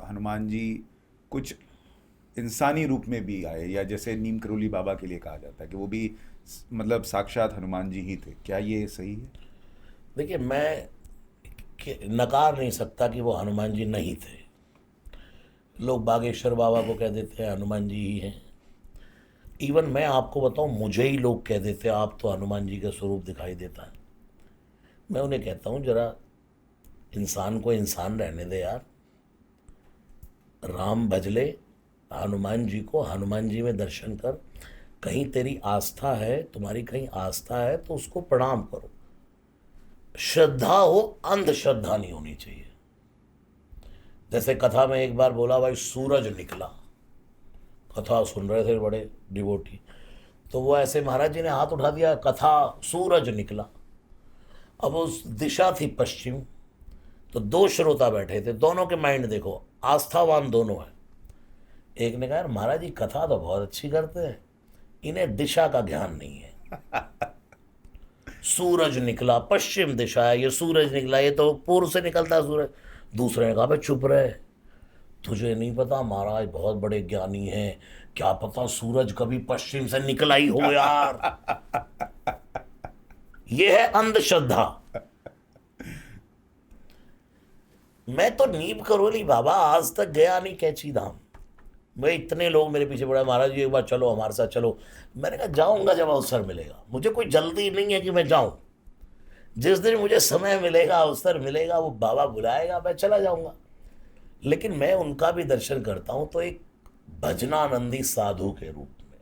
Speaker 2: हनुमान जी कुछ इंसानी रूप में भी आए, या जैसे नीम करोली बाबा के लिए कहा जाता है कि वो भी मतलब साक्षात हनुमान जी ही थे। क्या ये सही है?
Speaker 1: देखिए, मैं नकार नहीं सकता कि वो हनुमान जी नहीं थे। लोग बागेश्वर बाबा को कह देते हैं हनुमान जी ही हैं। इवन मैं आपको बताऊं, मुझे ही लोग कह देते हैं आप तो हनुमान जी का स्वरूप दिखाई देता है। मैं उन्हें कहता हूं जरा इंसान को इंसान रहने दे यार। राम भजले हनुमान जी को, हनुमान जी में दर्शन कर। कहीं तेरी आस्था है, तुम्हारी कहीं आस्था है तो उसको प्रणाम करो। श्रद्धा हो, अंधश्रद्धा नहीं होनी चाहिए। जैसे कथा में एक बार बोला भाई सूरज निकला, कथा सुन रहे थे बड़े डिवोटी, तो वो ऐसे महाराज जी ने हाथ उठा दिया, कथा सूरज निकला। अब उस दिशा थी पश्चिम, तो दो श्रोता बैठे थे, दोनों के माइंड देखो आस्थावान दोनों है। एक ने कहा महाराज जी कथा तो बहुत अच्छी करते हैं, इन्हें दिशा का ज्ञान नहीं है। सूरज निकला, पश्चिम दिशा है, ये सूरज निकला, ये तो पूर्व से निकलता है सूरज। दूसरे ने कहा भाई चुप रहे, तुझे नहीं पता महाराज बहुत बड़े ज्ञानी हैं, क्या पता सूरज कभी पश्चिम से निकला ही हो यार। ये है अंधश्रद्धा। मैं तो नीम करोली बाबा आज तक गया नहीं कैची धाम। भाई इतने लोग मेरे पीछे पड़े, महाराज जी एक बार चलो हमारे साथ चलो। मैंने कहा जाऊंगा जब अवसर मिलेगा, मुझे कोई जल्दी नहीं है कि मैं जाऊं। जिस दिन मुझे समय मिलेगा, अवसर मिलेगा, वो बाबा बुलाएगा, मैं चला जाऊंगा। लेकिन मैं उनका भी दर्शन करता हूं तो एक भजनानंदी साधु के रूप में।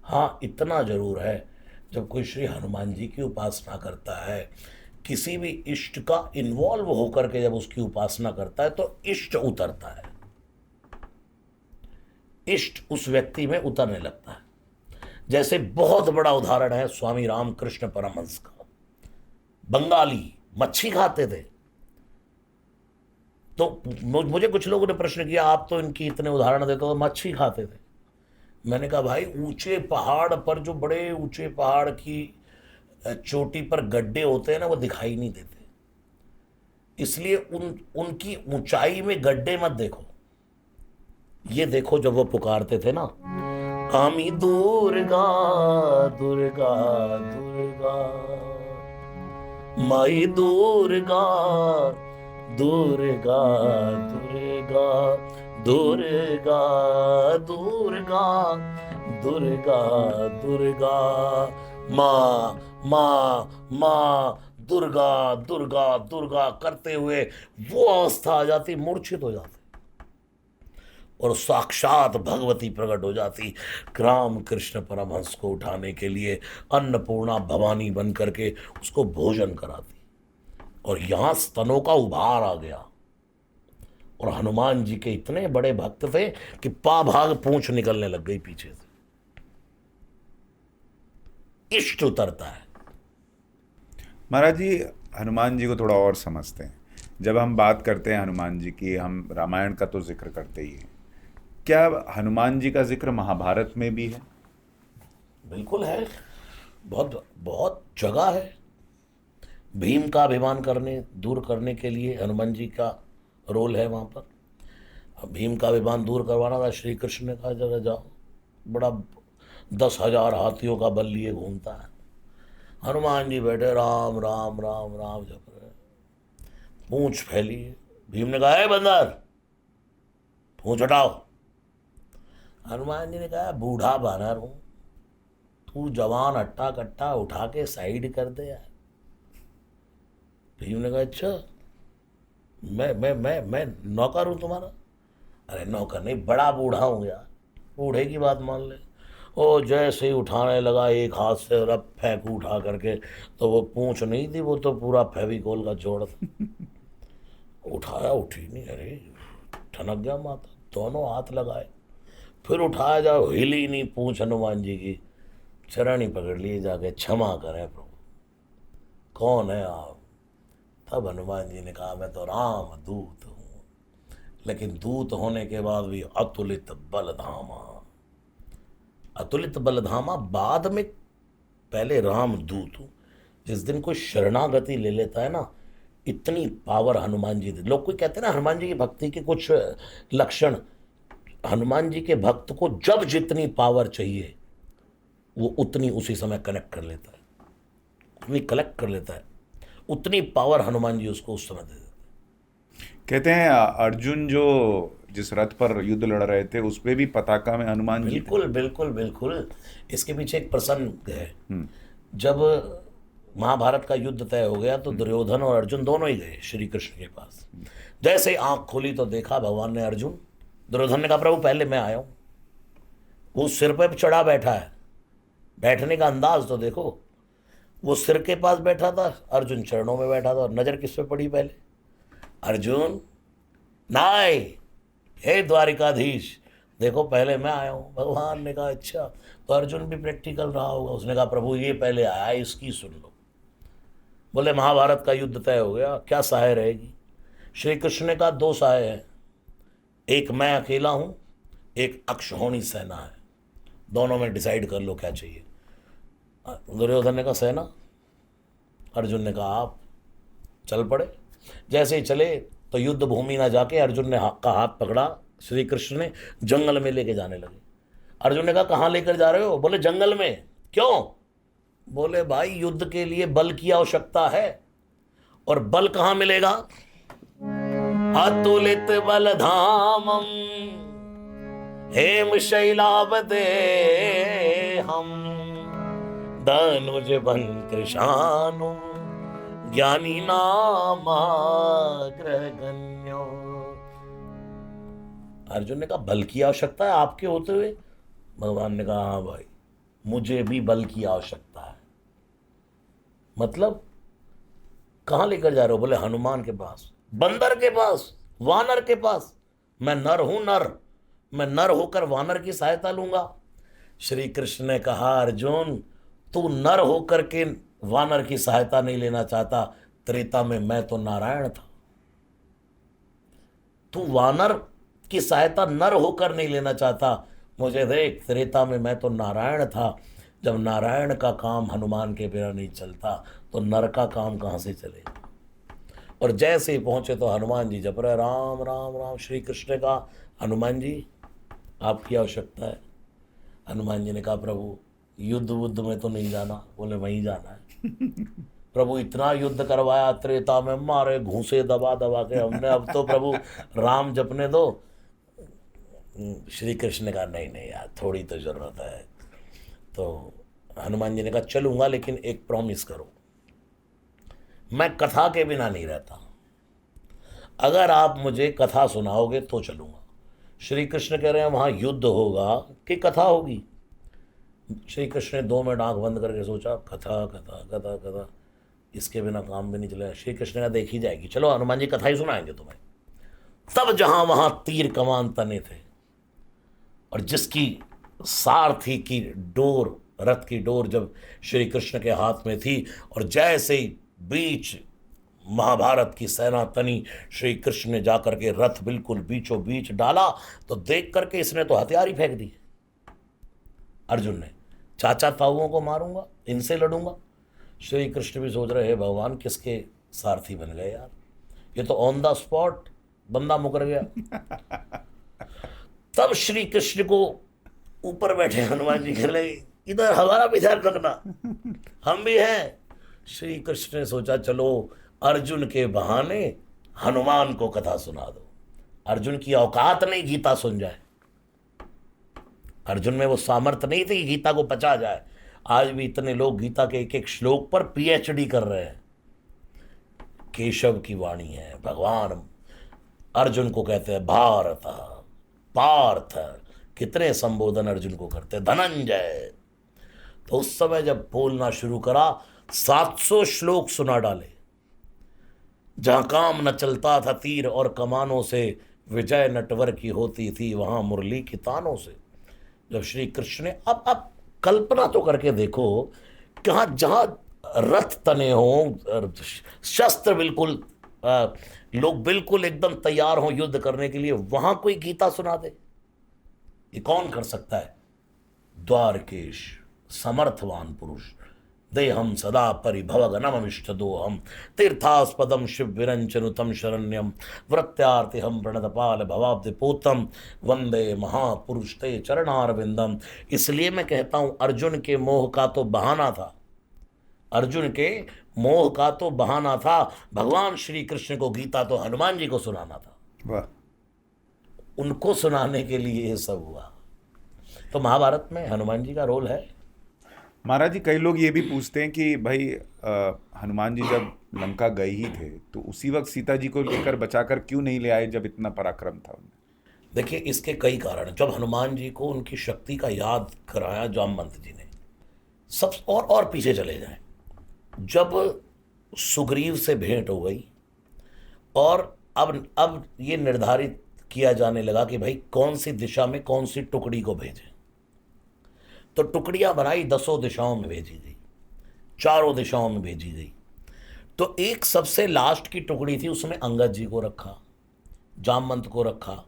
Speaker 1: हाँ, इतना जरूर है, जब कोई श्री हनुमान जी की उपासना करता है, किसी भी इष्ट का इन्वॉल्व होकर के जब उसकी उपासना करता है तो इष्ट उतरता है, इष्ट उस व्यक्ति में उतरने लगता है। जैसे बहुत बड़ा उदाहरण है स्वामी रामकृष्ण परमहंस का। बंगाली मच्छी खाते थे, तो मुझे कुछ लोगों ने प्रश्न किया आप तो इनकी इतने उदाहरण देते हो, मच्छी खाते थे। मैंने कहा भाई ऊंचे पहाड़ पर, जो बड़े ऊंचे पहाड़ की चोटी पर गड्ढे होते हैं ना, वो दिखाई नहीं देते, इसलिए उनकी ऊंचाई में गड्ढे मत देखो। ये देखो जब वो पुकारते थे ना, आमी दुर्गा दुर्गा दुर्गा, माई दुर्गा दुर्गा दुर्गा दुर्गा दुर्गा दुर्गा दुर्गा, माँ माँ माँ, दुर्गा दुर्गा दुर्गा करते हुए वो अवस्था आ जाती, मूर्छित हो जाती और साक्षात भगवती प्रकट हो जाती। राम कृष्ण परमहंस को उठाने के लिए अन्नपूर्णा भवानी बन करके उसको भोजन कराती, और यहाँ स्तनों का उभार आ गया। और हनुमान जी के इतने बड़े भक्त थे कि पा भाग पूंछ निकलने लग गई पीछे से। इष्ट उतरता है।
Speaker 2: महाराज जी, हनुमान जी को थोड़ा और समझते हैं। जब हम बात करते हैं हनुमान जी की, हम रामायण का तो जिक्र करते ही हैं, क्या हनुमान जी का जिक्र महाभारत में भी है?
Speaker 1: बिल्कुल है, बहुत बहुत जगह है। भीम का अभिमान दूर करने के लिए हनुमान जी का रोल है वहाँ पर। अब भीम का अभिमान दूर करवाना था, श्री कृष्ण ने कहा जरा जाओ, बड़ा 10,000 हाथियों का बल लिए घूमता है। हनुमान जी बैठे राम राम राम राम जप रहे, पूंछ फैली है। भीम ने कहा है बंदर पूंछ हटाओ। हनुमान जी ने कहा बूढ़ा बानर हूं, तू जवान हट्टा कट्टा उठा के साइड कर दे यार। भीम ने कहा अच्छा मैं नौकर हूं तुम्हारा? अरे नौकर नहीं, बड़ा बूढ़ा हूं यार, बूढ़े की बात मान ले। ओ जैसे ही उठाने लगा एक हाथ से रब फेंकू उठा करके, तो वो पूंछ नहीं थी, वो तो पूरा फेविकोल का जोड़ था। उठाया उठी नहीं, अरे ठनक गया माथा, दोनों हाथ लगाए, फिर उठाया जाओ, हिली नहीं पूंछ हनुमान जी की। चरण ही पकड़ लिए जाके, क्षमा करें प्रभु, कौन है आप? तब हनुमान जी ने कहा मैं तो राम दूत हूँ, लेकिन दूत होने के बाद भी अतुलित बलधामा। अतुलित बलधामा बाद में, पहले राम दूत हूँ। जिस दिन कोई शरणागति ले लेता है ना, इतनी पावर हनुमान जी दे। लोग कोई कहते हैं ना हनुमान जी की भक्ति के कुछ लक्षण, हनुमान जी के भक्त को जब जितनी पावर चाहिए वो उतनी उसी समय कनेक्ट कर लेता है, उतनी कलेक्ट कर लेता है, उतनी पावर हनुमान जी उसको उस समय दे देते हैं।
Speaker 2: कहते हैं अर्जुन जो जिस रथ पर युद्ध लड़ रहे थे उस पे भी पताका में हनुमान जी थे।
Speaker 1: बिल्कुल बिल्कुल बिल्कुल। इसके पीछे एक प्रसंग है। जब महाभारत का युद्ध तय हो गया तो दुर्योधन और अर्जुन दोनों ही गए श्री कृष्ण के पास। जैसे ही आंख खोली तो देखा भगवान ने अर्जुन। दुर्योधन ने कहा प्रभु पहले मैं आया हूं। वो सिर पे चढ़ा बैठा है, बैठने का अंदाज तो देखो, वो सिर के पास बैठा था, अर्जुन चरणों में बैठा था। और नजर किस पे पड़ी पहले? अर्जुन नाय, हे द्वारिकाधीश, देखो पहले मैं आया हूं। भगवान ने कहा अच्छा। तो अर्जुन भी प्रैक्टिकल रहा होगा, उसने कहा प्रभु ये पहले आया, इसकी सुन लो। बोले महाभारत का युद्ध तय हो गया, क्या सहाय रहेगी? श्री कृष्ण ने कहा दो सहाय है, एक मैं अकेला हूं, एक अक्षौहिणी सेना है, दोनों में डिसाइड कर लो क्या चाहिए। दुर्योधन ने कहा सेना। अर्जुन ने कहा आप। चल पड़े। जैसे ही चले तो युद्ध भूमि ना जाके अर्जुन ने का हाथ पकड़ा, श्री कृष्ण ने जंगल में लेके जाने लगे। अर्जुन ने कहा कहाँ लेकर जा रहे हो? बोले जंगल में। क्यों? बोले भाई युद्ध के लिए बल की आवश्यकता है, और बल कहाँ मिलेगा? अतुलित बलधामम हेम शैलावते हम धनुज बन कृशानु ज्ञानी नामाग्रगण्यो। अर्जुन ने कहा बल की आवश्यकता है आपके होते हुए? भगवान ने कहा हाँ भाई, मुझे भी बल की आवश्यकता है। मतलब कहाँ लेकर जा रहे हो? बोले हनुमान के पास, बंदर के पास, वानर के पास। मैं नर हूं, नर, मैं नर होकर वानर की सहायता लूंगा। श्री कृष्ण ने कहा अर्जुन तू नर होकर के वानर की सहायता नहीं लेना चाहता, त्रेता में मैं तो नारायण था। तू वानर की सहायता नर होकर नहीं लेना चाहता, मुझे देख त्रेता में मैं तो नारायण था। जब नारायण का काम हनुमान के बिना नहीं चलता तो नर का काम कहाँ से चलेगा? और जैसे ही पहुंचे तो हनुमान जी जप रहे राम राम राम। श्री कृष्ण ने कहा हनुमान जी आपकी आवश्यकता है। हनुमान जी ने कहा प्रभु युद्ध वुद्ध में तो नहीं जाना। बोले वहीं जाना है। प्रभु इतना युद्ध करवाया त्रेता में, मारे घूसे दबा दबा के हमने, अब तो प्रभु राम जपने दो। श्री कृष्ण ने कहा नहीं नहीं यार थोड़ी तो जरूरत है। तो हनुमान जी ने कहा चलूंगा, लेकिन एक प्रॉमिस करो, मैं कथा के बिना नहीं रहता, अगर आप मुझे कथा सुनाओगे तो चलूंगा। श्री कृष्ण कह रहे हैं वहां युद्ध होगा कि कथा होगी? श्री कृष्ण ने 2 मिनट आंख बंद करके सोचा, कथा कथा कथा कथा, इसके बिना काम भी नहीं चलेगा। श्री कृष्ण का देखी जाएगी, चलो हनुमान जी कथा ही सुनाएंगे तुम्हें। तब जहां वहां तीर कमान तने थे, और जिसकी सारथी की डोर, रथ की डोर जब श्री कृष्ण के हाथ में थी, और जैसे ही बीच महाभारत की सेना तनी, श्री कृष्ण ने जाकर के रथ बिल्कुल बीचों बीच डाला, तो देख करके इसने तो हथियार ही फेंक दिए। अर्जुन ने चाचा ताऊओं को मारूंगा, इनसे लड़ूंगा। श्री कृष्ण भी सोच रहे हैं भगवान किसके सारथी बन गए यार, ये तो ऑन द स्पॉट बंदा मुकर गया। तब श्री कृष्ण को ऊपर बैठे हनुमान जी कह रहे इधर हमारा भी ध्यान रखना, हम भी हैं। श्री कृष्ण ने सोचा चलो अर्जुन के बहाने हनुमान को कथा सुना दो। अर्जुन की औकात नहीं गीता सुन जाए, अर्जुन में वो सामर्थ्य नहीं थी कि गीता को पचा जाए। आज भी इतने लोग गीता के एक एक श्लोक पर पीएचडी कर रहे हैं। केशव की वाणी है, भगवान अर्जुन को कहते हैं भारत, पार्थ, कितने संबोधन अर्जुन को करते हैं, धनंजय। तो उस समय जब बोलना शुरू करा 700 श्लोक सुना डाले। जहां काम न चलता था तीर और कमानों से, विजय नटवर की होती थी वहां मुरली की तानों से। जब श्री कृष्ण ने अब कल्पना तो करके देखो, कहाँ जहां रथ तने हों, शस्त्र बिल्कुल लोग बिल्कुल एकदम तैयार हों युद्ध करने के लिए, वहां कोई गीता सुना दे, ये कौन कर सकता है? द्वारकेश समर्थवान पुरुष, देहम सदा परिभवगनममिष्टदोहम, तीर्थास्पदम शिव विरंचनुतम शरण्यम, वृत्यार्तिहम प्रणतपाल भवाब्धिपोतम, वंदे महापुरुष ते चरणारविंदम। इसलिए मैं कहता हूं अर्जुन के मोह का तो बहाना था, अर्जुन के मोह का तो बहाना था। भगवान श्री कृष्ण को गीता तो हनुमान जी को सुनाना था,
Speaker 2: वाह,
Speaker 1: उनको सुनाने के लिए ये सब हुआ। तो महाभारत में हनुमान जी का रोल है।
Speaker 2: महाराज जी कई लोग ये भी पूछते हैं कि भाई हनुमान जी जब लंका गए ही थे तो उसी वक्त सीता जी को लेकर बचाकर क्यों नहीं ले आए जब इतना पराक्रम था उनमें?
Speaker 1: देखिए इसके कई कारण। जब हनुमान जी को उनकी शक्ति का याद कराया जामवंत जी ने, सब और पीछे चले जाएं, जब सुग्रीव से भेंट हो गई और अब ये निर्धारित किया जाने लगा कि भाई कौन सी दिशा में कौन सी टुकड़ी को भेजें, तो टुकड़ियां बनाई, 10 दिशाओं में भेजी गई, 4 दिशाओं में भेजी गई। तो एक सबसे लास्ट की टुकड़ी थी, उसमें अंगद जी को रखा, जामवंत को रखा,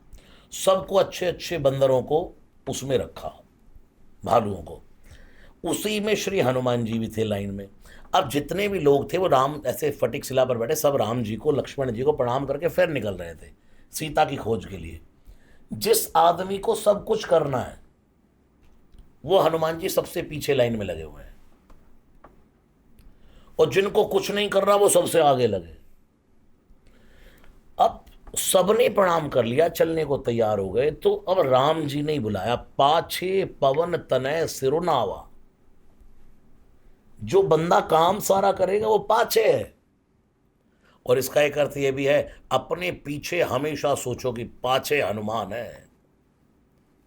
Speaker 1: सबको अच्छे अच्छे बंदरों को उसमें रखा, भालुओं को। उसी में श्री हनुमान जी भी थे लाइन में। अब जितने भी लोग थे वो राम ऐसे फटिक शिला पर बैठे, सब राम जी को लक्ष्मण जी को प्रणाम करके फिर निकल रहे थे सीता की खोज के लिए। जिस आदमी को सब कुछ करना है वो हनुमान जी सबसे पीछे लाइन में लगे हुए हैं, और जिनको कुछ नहीं कर रहा वो सबसे आगे लगे। अब सबने प्रणाम कर लिया, चलने को तैयार हो गए, तो अब राम जी ने बुलाया, पाछे पवन तनय सिरुनावा। जो बंदा काम सारा करेगा वो पाछे है। और इसका एक अर्थ यह भी है, अपने पीछे हमेशा सोचो कि पाछे हनुमान है,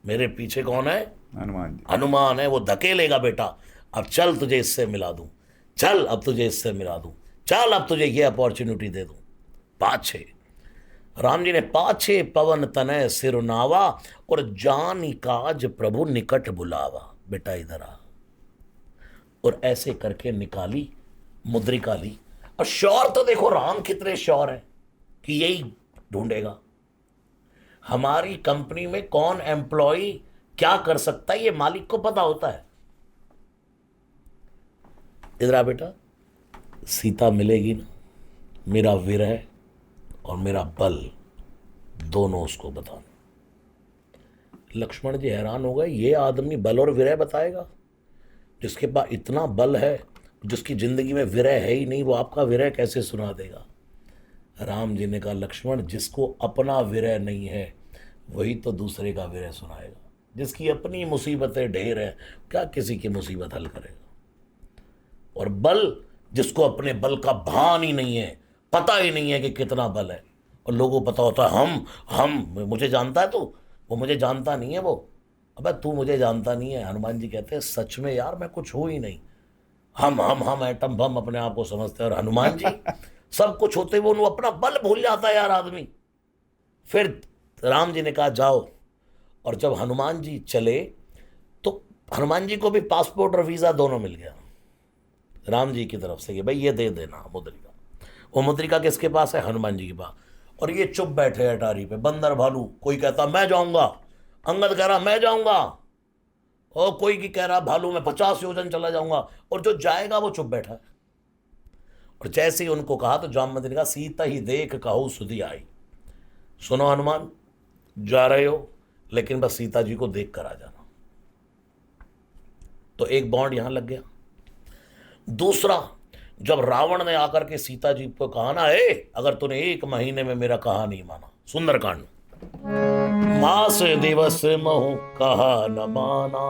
Speaker 1: मेरे पीछे कौन है?
Speaker 2: हनुमान जी।
Speaker 1: हनुमान है, वो धकेलेगा बेटा, अब चल तुझे इससे मिला दूं, चल अब तुझे इससे मिला दूं, चल अब तुझे ये अपॉर्चुनिटी दे दूं। पाछे राम जी ने पाछे पवन तनय सिरुनावा, और जानी काज प्रभु निकट बुलावा, बेटा इधर आ। और ऐसे करके निकाली, मुद्रिका ली। और श्योर तो देखो राम कितने श्योर है कि यही ढूंढेगा। हमारी कंपनी में कौन एम्प्लॉय क्या कर सकता है ये मालिक को पता होता है। इधर आ बेटा, सीता मिलेगी ना, मेरा विरह और मेरा बल दोनों उसको बताना। लक्ष्मण जी हैरान हो गए, ये आदमी बल और विरह बताएगा? जिसके पास इतना बल है, जिसकी जिंदगी में विरह है ही नहीं, वो आपका विरह कैसे सुना देगा? राम जी ने कहा, लक्ष्मण जिसको अपना विरह नहीं है वही तो दूसरे का विरह सुनाएगा। जिसकी अपनी मुसीबतें ढेर हैं, क्या किसी की मुसीबत हल करेगा? और बल, जिसको अपने बल का भान ही नहीं है, पता ही नहीं है कि कितना बल है, और लोगों को पता होता है हम मुझे जानता है तू, वो मुझे जानता नहीं है। वो अबे तू मुझे जानता नहीं है। हनुमान जी कहते हैं सच में यार मैं कुछ हूँ ही नहीं, हम एटम बम अपने आप को समझते हैं। और हनुमान जी सब कुछ होते हुए उन्हें अपना बल भूल जाता है यार आदमी। फिर राम जी ने कहा जाओ, और जब हनुमान जी चले तो हनुमान जी को भी पासपोर्ट और वीज़ा दोनों मिल गया राम जी की तरफ से कि भाई ये दे देना मुद्रिका। वो मुद्रिका किसके पास है? हनुमान जी के पास। और ये चुप बैठे अटारी पे, बंदर भालू, कोई कहता मैं जाऊंगा, अंगद कह रहा मैं जाऊंगा, और कोई की कह रहा भालू मैं 50 योजन चला जाऊंगा, और जो जाएगा वो चुप बैठा है। और जैसे ही उनको कहा तो जामवंती ने कहा सीता ही देख कहूँ सुधी आई। सुनो हनुमान, जा रहे हो लेकिन बस सीता जी को देख कर आ जाना। तो एक बॉन्ड यहां लग गया। दूसरा, जब रावण ने आकर के सीता जी को कहा ना, अगर तूने 1 महीने में मेरा कहा नहीं माना, सुंदरकांड, मास दिवस महु कहा न माना,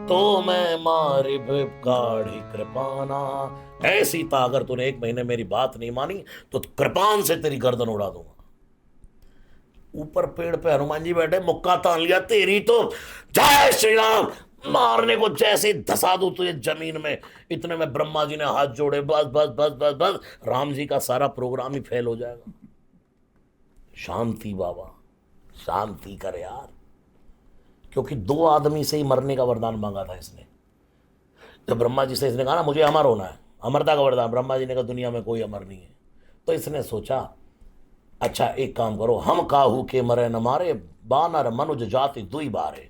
Speaker 1: तो मैं मारे गाढ़ी कृपाना। ऐ सीता, अगर तूने 1 महीने मेरी बात नहीं मानी तो कृपान से तेरी गर्दन उड़ा दूंगा। ऊपर पेड़ पे हनुमान जी बैठे, मुक्का तान लिया, तेरी तो जय श्री राम, मारने को जैसे धसा दूं तुझे जमीन में, इतने में ब्रह्मा जी ने हाथ जोड़े, बस बस बस बस बस, राम जी का सारा प्रोग्राम ही फेल हो जाएगा। शांति बाबा, शांति कर यार, क्योंकि 2 आदमी से ही मरने का वरदान मांगा था इसने। जब ब्रह्मा जी से इसने कहा ना मुझे अमर होना है, अमरता का वरदान, ब्रह्मा जी ने कहा दुनिया में कोई अमर नहीं है। तो इसने सोचा अच्छा एक काम करो, हम काहू के मरे न मारे, बानर मनुज जाति दुई बारे।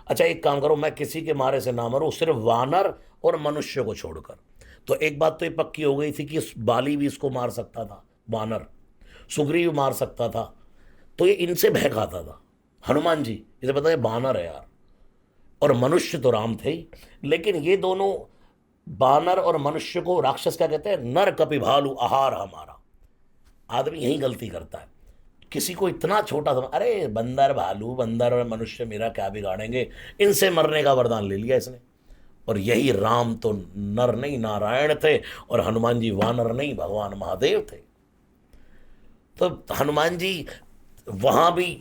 Speaker 1: अच्छा एक काम करो, मैं किसी के मारे से ना मरूं, सिर्फ वानर और मनुष्य को छोड़कर। तो एक बात तो ये पक्की हो गई थी कि बाली भी इसको मार सकता था, वानर, सुग्रीव मार सकता था, तो ये इनसे भय खाता था हनुमान जी, इसे पता है बानर है यार, और मनुष्य तो राम थे ही। लेकिन ये दोनों, बानर और मनुष्य को राक्षस क्या कहते हैं, नर कपि भालू आहार हमारा। आदमी यही गलती करता है, किसी को इतना छोटा समझ, अरे बंदर भालू, बंदर और मनुष्य मेरा क्या बिगाड़ेंगे, इनसे मरने का वरदान ले लिया इसने। और यही राम तो नर नहीं नारायण थे, और हनुमान जी वानर नहीं भगवान महादेव थे। तो हनुमान जी वहां भी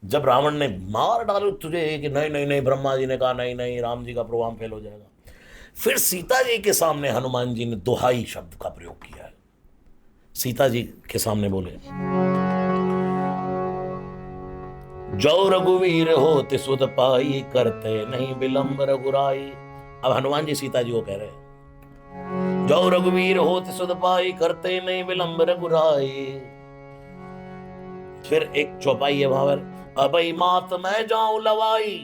Speaker 1: जब रावण ने मार डालो तुझे कि नहीं नहीं नहीं, ब्रह्मा जी ने कहा नहीं नहीं, राम जी का प्रोग्राम फेल हो जाएगा। फिर सीता जी के सामने हनुमान जी ने दुहाई शब्द का प्रयोग किया है। सीता जी के सामने बोले, जो रघुवीर होते सुध पाई, करते नहीं विलंब रघुराई। अब हनुमान जी सीता जी को कह रहे हैं, जो रघुवीर होते सुध पाई, करते नहीं विलंब रघुराई। फिर एक चौपाई है वहां पर, अबई मात मैं जाऊं लवाई।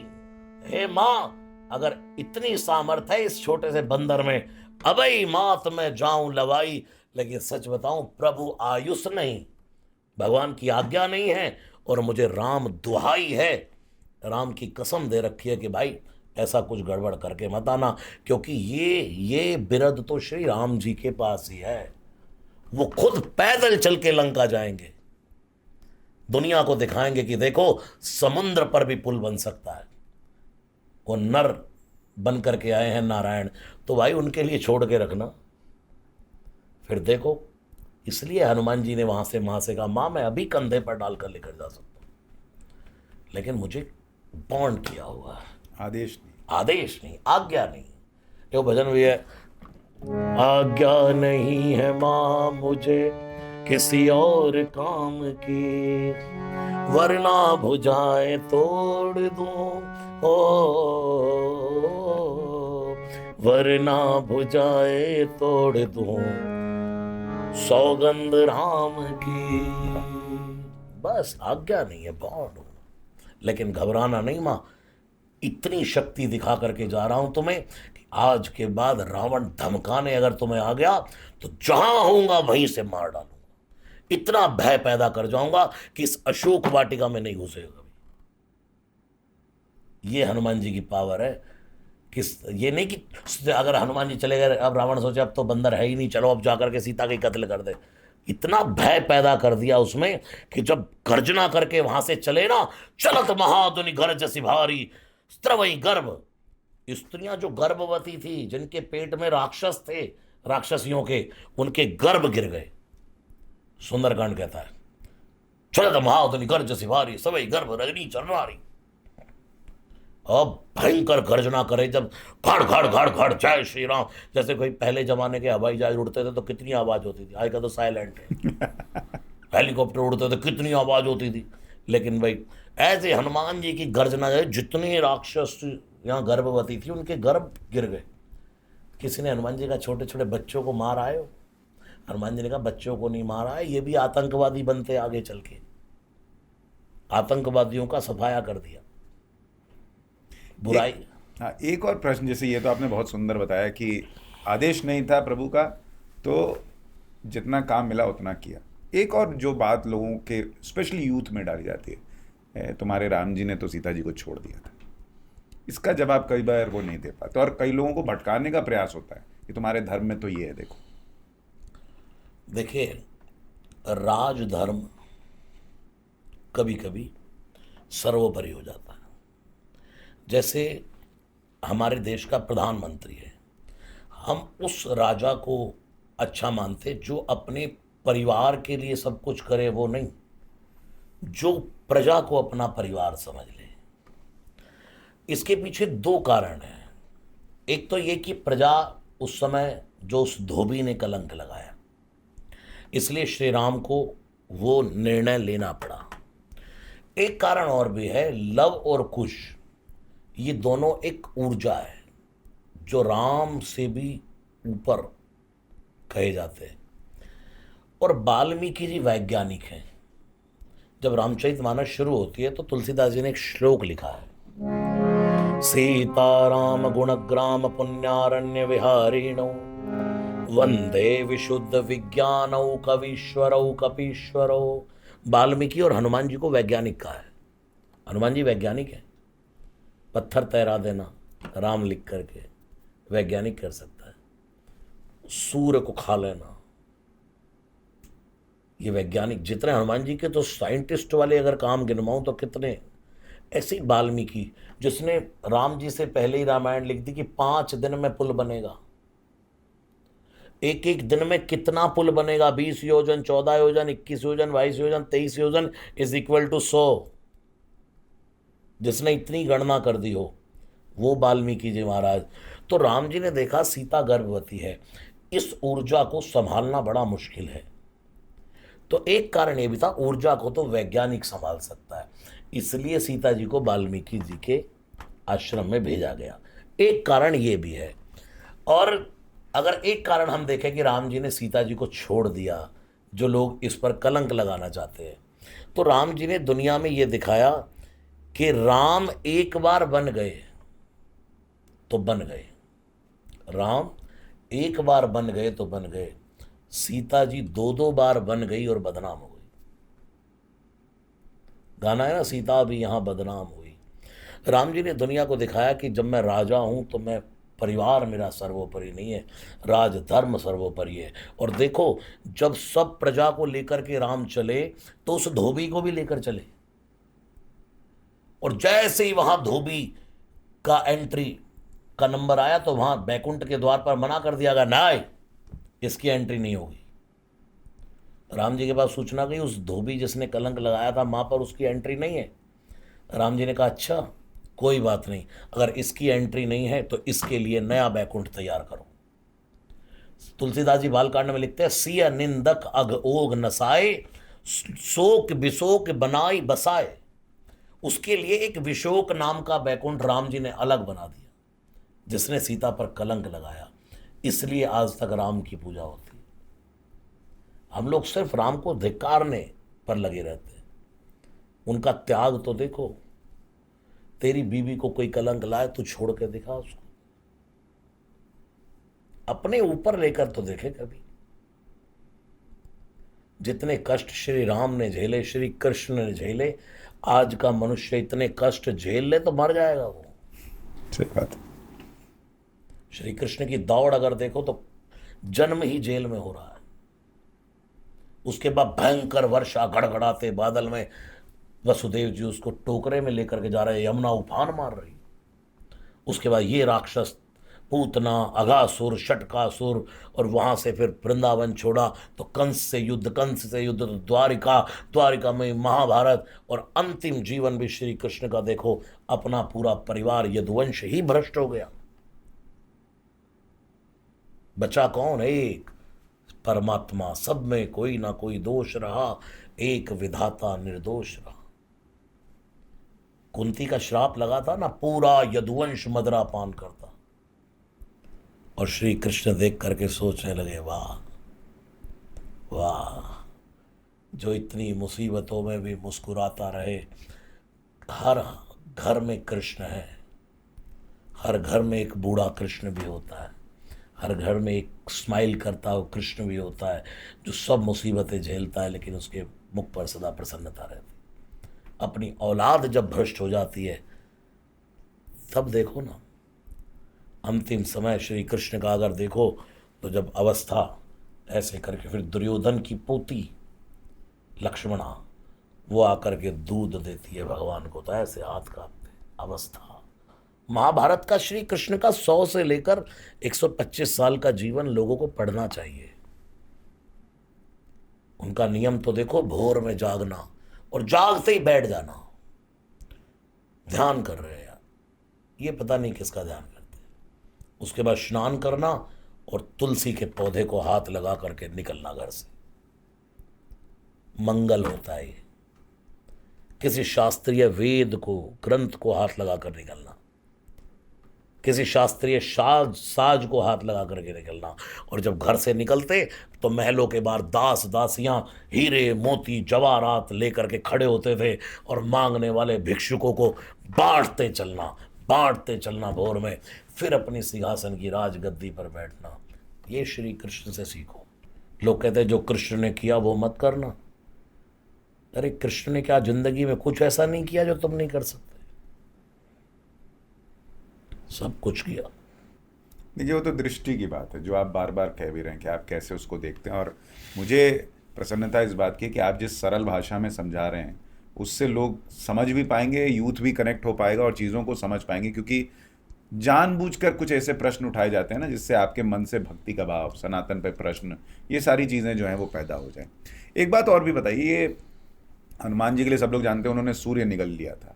Speaker 1: हे मां, अगर इतनी सामर्थ है इस छोटे से बंदर में, अबई मात मैं जाऊं लवाई। लेकिन सच बताऊं, प्रभु आयुष नहीं, भगवान की आज्ञा नहीं है, और मुझे राम दुहाई है, राम की कसम दे रखी है कि भाई ऐसा कुछ गड़बड़ करके मत आना, क्योंकि ये बिरद तो श्री राम जी के पास ही है। वो खुद पैदल चल के लंका जाएंगे, दुनिया को दिखाएंगे कि देखो समुद्र पर भी पुल बन सकता है। वो नर बन करके आए हैं नारायण, तो भाई उनके लिए छोड़ के रखना। फिर देखो, इसलिए हनुमान जी ने वहां से कहा, मां मैं अभी कंधे पर डालकर लेकर जा सकता हूं, लेकिन मुझे बॉन्ड किया हुआ है, आदेश नहीं, आज्ञा नहीं। ये भजन भी है, आज्ञा नहीं है मां मुझे किसी और काम की, वरना भुजाएं तोड़ दूं, ओ वरना भुजाएं तोड़ दूं, सौगंध राम की। बस आज्ञा नहीं है, बॉन्ड। लेकिन घबराना नहीं मां, इतनी शक्ति दिखा करके जा रहा हूं तुम्हें कि आज के बाद रावण धमकाने अगर तुम्हें आ गया तो जहां होऊंगा वहीं से मार डालूंगा। इतना भय पैदा कर जाऊंगा कि इस अशोक वाटिका में नहीं घुसेगा। ये हनुमान जी की पावर है। ये नहीं कि अगर हनुमान जी चले गए, अब रावण सोचे अब तो बंदर है ही नहीं, चलो अब जाकर के सीता की कत्ल कर दे। इतना भय पैदा कर दिया उसमें कि जब गर्जना करके वहां से चले ना, चलत महाधुनि गर्ज सी भारी, स्त्रवई गर्भ। स्त्रियां जो गर्भवती थी, जिनके पेट में राक्षस थे, राक्षसियों के, उनके गर्भ गिर गए। सुंदरकांड कहता है, चलत महाधुनि गर्ज सी भारी, सवई गर्भ रजनी चरनारी। अब भयंकर गर्जना करे, जब घड़ घड़ घड़ घड़ जय श्री राम, जैसे कोई पहले जमाने के हवाई जहाज उड़ते थे तो कितनी आवाज होती थी, आज का तो साइलेंट है। हेलीकॉप्टर उड़ते थे कितनी आवाज होती थी, लेकिन भाई ऐसे हनुमान जी की गर्जना है, जितने राक्षस यहाँ गर्भवती थी उनके गर्भ गिर गए। किसी ने हनुमान जी का छोटे छोटे बच्चों को मार आए हो? हनुमान जी ने कहा बच्चों को नहीं मारा है, ये भी आतंकवादी बनते आगे चल के, आतंकवादियों का सफाया कर दिया, बुराई।
Speaker 2: एक और प्रश्न, जैसे ये तो आपने बहुत सुंदर बताया कि आदेश नहीं था प्रभु का, तो जितना काम मिला उतना किया। एक और जो बात लोगों के स्पेशली यूथ में डाली जाती है, तुम्हारे राम जी ने तो सीता जी को छोड़ दिया था, इसका जवाब कई बार वो नहीं दे पाते और कई लोगों को भटकाने का प्रयास होता है कि तुम्हारे धर्म में तो ये है। देखो,
Speaker 1: देखिए, राजधर्म कभी कभी सर्वोपरि हो जाता है। जैसे हमारे देश का प्रधानमंत्री है, हम उस राजा को अच्छा मानते जो अपने परिवार के लिए सब कुछ करे, वो नहीं जो प्रजा को अपना परिवार समझ ले। इसके पीछे दो कारण हैं। एक तो ये कि प्रजा उस समय जो उस धोबी ने कलंक लगाया, इसलिए श्री राम को वो निर्णय लेना पड़ा। एक कारण और भी है, लव और कुश, ये दोनों एक ऊर्जा है जो राम से भी ऊपर कहे जाते हैं। और वाल्मीकि जी वैज्ञानिक हैं। जब रामचरितमानस शुरू होती है तो तुलसीदास जी ने एक श्लोक लिखा है, सीताराम गुणग्राम पुण्यारण्य विहारिणौ वंदे विशुद्ध विज्ञानौ कवीश्वरौ कपीश्वरौ। वाल्मीकि और हनुमान जी को वैज्ञानिक कहा है। हनुमान जी वैज्ञानिक है। पत्थर तैरा देना राम लिख करके वैज्ञानिक कर सकता है। सूर्य को खा लेना, ये वैज्ञानिक। जितने हनुमान जी के तो साइंटिस्ट वाले अगर काम गिनवाऊं तो कितने। ऐसे वाल्मीकि जिसने राम जी से पहले ही रामायण लिख दी कि 5 दिन में पुल बनेगा। एक एक दिन में कितना पुल बनेगा, 20 योजन, 14 योजन, 21 योजन, 22 योजन, 23 योजन इज इक्वल टू 100। जिसने इतनी गणना कर दी हो वो वाल्मीकि जी महाराज। तो राम जी ने देखा सीता गर्भवती है, इस ऊर्जा को संभालना बड़ा मुश्किल है। तो एक कारण ये भी था, ऊर्जा को तो वैज्ञानिक संभाल सकता है, इसलिए सीता जी को वाल्मीकि जी के आश्रम में भेजा गया। एक कारण ये भी है। और अगर एक कारण हम देखें कि राम जी ने सीता जी को छोड़ दिया, जो लोग इस पर कलंक लगाना चाहते हैं, तो राम जी ने दुनिया में ये दिखाया कि राम एक बार बन गए तो बन गए। राम एक बार बन गए तो बन गए। सीता जी 2-2 बार बन गई और बदनाम हो गई। गाना है ना, सीता भी यहां बदनाम हुई। राम जी ने दुनिया को दिखाया कि जब मैं राजा हूं तो मैं परिवार मेरा सर्वोपरि नहीं है, राजधर्म सर्वोपरि है। और देखो, जब सब प्रजा को लेकर के राम चले तो उस धोबी को भी लेकर चले। और जैसे ही वहां धोबी का एंट्री का नंबर आया तो वहां बैकुंठ के द्वार पर मना कर दिया गया, ना, इसकी एंट्री नहीं होगी। राम जी के पास सूचना गई, उस धोबी जिसने कलंक लगाया था मां पर, उसकी एंट्री नहीं है। राम जी ने कहा, अच्छा कोई बात नहीं, अगर इसकी एंट्री नहीं है तो इसके लिए नया बैकुंठ तैयार करो। तुलसीदास जी बालकांड में लिखते हैं, सिय निंदक अग ओग नसाए, शोक विशोक बनाई बसाए। उसके लिए एक विशोक नाम का बैकुंठ राम जी ने अलग बना दिया, जिसने सीता पर कलंक लगाया। इसलिए आज तक राम की पूजा होती है। हम लोग सिर्फ राम को धिक्कारने पर लगे रहते हैं, उनका त्याग तो देखो। तेरी बीवी को कोई कलंक लाए तो छोड़ के दिखा उसको, अपने ऊपर लेकर तो देखे कभी। जितने कष्ट श्री राम ने झेले, श्री कृष्ण ने झेले, आज का मनुष्य इतने कष्ट झेल ले तो मर जाएगा वो।
Speaker 2: सही बात।
Speaker 1: श्री कृष्ण की दौड़ अगर देखो तो जन्म ही जेल में हो रहा है। उसके बाद भयंकर वर्षा, गड़गड़ाते बादल में वसुदेव जी उसको टोकरे में लेकर के जा रहे, यमुना उफान मार रही। उसके बाद ये राक्षस पूतना, अघासुर, शटकासुर, और वहां से फिर वृंदावन छोड़ा तो कंस से युद्ध, तो द्वारिका में महाभारत, और अंतिम जीवन भी श्री कृष्ण का देखो, अपना पूरा परिवार यदुवंश ही भ्रष्ट हो गया। बचा कौन? एक परमात्मा। सब में कोई ना कोई दोष रहा, एक विधाता निर्दोष रहा। कुंती का श्राप लगा था ना, पूरा यदुवंश मदरा पान करता। और श्री कृष्ण देख करके सोचने लगे, वाह वाह, जो इतनी मुसीबतों में भी मुस्कुराता रहे। हर घर में कृष्ण है, हर घर में एक बूढ़ा कृष्ण भी होता है, हर घर में एक स्माइल करता हो कृष्ण भी होता है, जो सब मुसीबतें झेलता है लेकिन उसके मुख पर सदा प्रसन्नता रहती। अपनी औलाद जब भ्रष्ट हो जाती है तब देखो ना, अंतिम समय श्री कृष्ण का अगर देखो तो जब अवस्था ऐसे करके, फिर दुर्योधन की पोती लक्ष्मणा वो आकर के दूध देती है भगवान को, तो ऐसे हाथ कांपते अवस्था। महाभारत का श्री कृष्ण का 100 से लेकर 125 साल का जीवन लोगों को पढ़ना चाहिए। उनका नियम तो देखो, भोर में जागना और जागते ही बैठ जाना, ध्यान कर रहे हैं यार, ये पता नहीं किसका ध्यान करते। उसके बाद स्नान करना और तुलसी के पौधे को हाथ लगा करके निकलना घर से, मंगल होता है ये। किसी शास्त्रीय वेद को, ग्रंथ को हाथ लगा कर निकलना, किसी शास्त्रीय साज को हाथ लगा करके निकलना। और जब घर से निकलते तो महलों के बाहर दास दासियां हीरे मोती जवाहरात लेकर के खड़े होते थे और मांगने वाले भिक्षुकों को बांटते चलना भोर में, फिर अपनी सिंहासन की राजगद्दी पर बैठना। ये श्री कृष्ण से सीखो। लोग कहते हैं जो कृष्ण ने किया वो मत करना। अरे कृष्ण ने क्या जिंदगी में कुछ ऐसा नहीं किया जो तुम नहीं कर सकते? सब कुछ किया।
Speaker 2: देखिए, वो तो दृष्टि की बात है जो आप बार बार कह भी रहे हैं कि आप कैसे उसको देखते हैं। और मुझे प्रसन्नता इस बात की कि आप जिस सरल भाषा में समझा रहे हैं उससे लोग समझ भी पाएंगे, यूथ भी कनेक्ट हो पाएगा और चीज़ों को समझ पाएंगे। क्योंकि जानबूझकर कुछ ऐसे प्रश्न उठाए जाते हैं ना जिससे आपके मन से भक्ति का भाव, सनातन पे प्रश्न, ये सारी चीज़ें जो हैं वो पैदा हो जाएं। एक बात और भी बताइए, ये हनुमान जी के लिए सब लोग जानते हैं उन्होंने सूर्य निगल लिया था।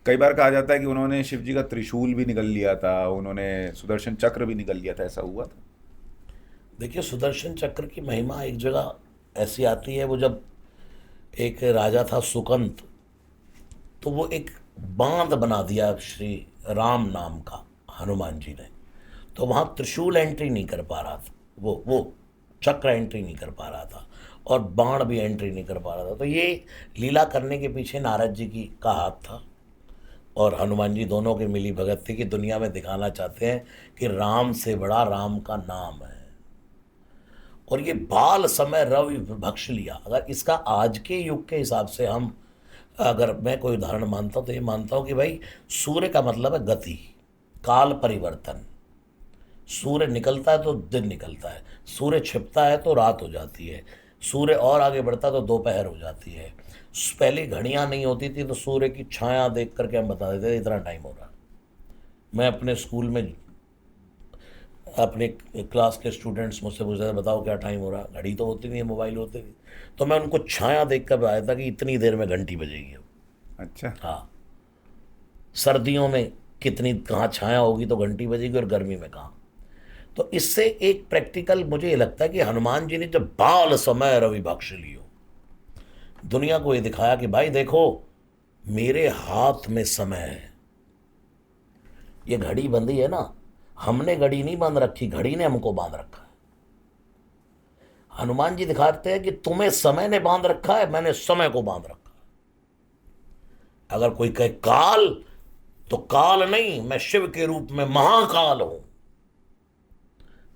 Speaker 2: कई बार कहा जाता है कि उन्होंने शिव जी का त्रिशूल भी निगल लिया था, उन्होंने सुदर्शन चक्र भी निगल लिया था, ऐसा हुआ था?
Speaker 1: देखिए, सुदर्शन चक्र की महिमा एक जगह ऐसी आती है, वो जब एक राजा था सुकंत, तो वो एक बांध बना दिया श्री राम नाम का हनुमान जी ने, तो वहाँ त्रिशूल एंट्री नहीं कर पा रहा था, वो चक्र एंट्री नहीं कर पा रहा था और बाण भी एंट्री नहीं कर पा रहा था। तो ये लीला करने के पीछे नारद जी की का हाथ था और हनुमान जी दोनों की मिली भगत थी कि दुनिया में दिखाना चाहते हैं कि राम से बड़ा राम का नाम है। और ये बाल समय रवि भक्ष लिया। अगर इसका आज के युग के हिसाब से हम, अगर मैं कोई उदाहरण मानता हूँ तो ये मानता हूँ कि भाई सूर्य का मतलब है गति, काल परिवर्तन। सूर्य निकलता है तो दिन निकलता है, सूर्य छिपता है तो रात हो जाती है, सूर्य और आगे बढ़ता है तो दोपहर हो जाती है। पहले घड़ियाँ नहीं होती थी तो सूर्य की छाया देख करके हम बता देते थे इतना टाइम हो रहा। मैं अपने स्कूल में अपने क्लास के स्टूडेंट्स मुझसे पूछते थे बताओ क्या टाइम हो रहा, घड़ी तो होती नहीं, मोबाइल होते नहीं, तो मैं उनको छाया देख कर बताया था कि इतनी देर में घंटी बजेगी।
Speaker 2: अच्छा।
Speaker 1: हाँ, सर्दियों में कितनी कहाँ छाया होगी तो घंटी बजेगी और गर्मी में कहाँ। तो इससे एक प्रैक्टिकल मुझे ये लगता है कि हनुमान जी ने जब बाल समय रवि बख्श लियो, दुनिया को ये दिखाया कि भाई देखो मेरे हाथ में समय है। ये घड़ी बंधी है ना, हमने घड़ी नहीं बांध रखी, घड़ी ने हमको बांध रखा है। हनुमान जी दिखाते हैं कि तुम्हें समय ने बांध रखा है, मैंने समय को बांध रखा है। अगर कोई कहे काल, तो काल नहीं, मैं शिव के रूप में महाकाल हूं।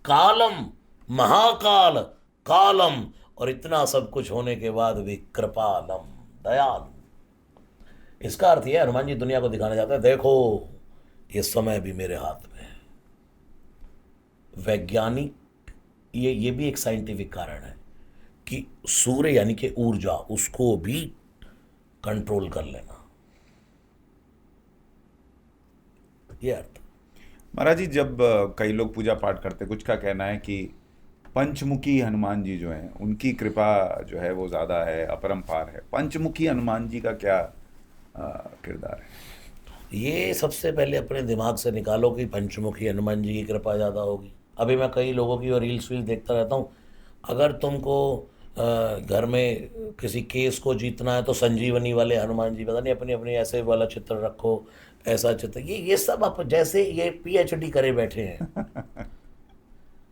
Speaker 1: कालम, महाकाल, कालम, और इतना सब कुछ होने के बाद भी कृपालम, दयालु। इसका अर्थ यह हनुमान जी दुनिया को दिखाना चाहते हैं देखो ये समय भी मेरे हाथ में है। वैज्ञानिक, ये भी एक साइंटिफिक कारण है कि सूर्य यानी कि ऊर्जा, उसको भी कंट्रोल कर लेना, ये अर्थ।
Speaker 2: महाराज जी, जब कई लोग पूजा पाठ करते, कुछ का कहना है कि पंचमुखी हनुमान जी जो हैं उनकी कृपा जो है वो ज़्यादा है, अपरंपार है। पंचमुखी हनुमान जी का क्या किरदार है?
Speaker 1: ये सबसे पहले अपने दिमाग से निकालो कि पंचमुखी हनुमान जी की कृपा ज़्यादा होगी। अभी मैं कई लोगों की रील्स देखता रहता हूँ। अगर तुमको घर में किसी केस को जीतना है तो संजीवनी वाले हनुमान जी, पता नहीं अपनी अपनी ऐसे वाला चित्र रखो, ऐसा चित्र, ये सब आप जैसे ये PhD करे बैठे हैं।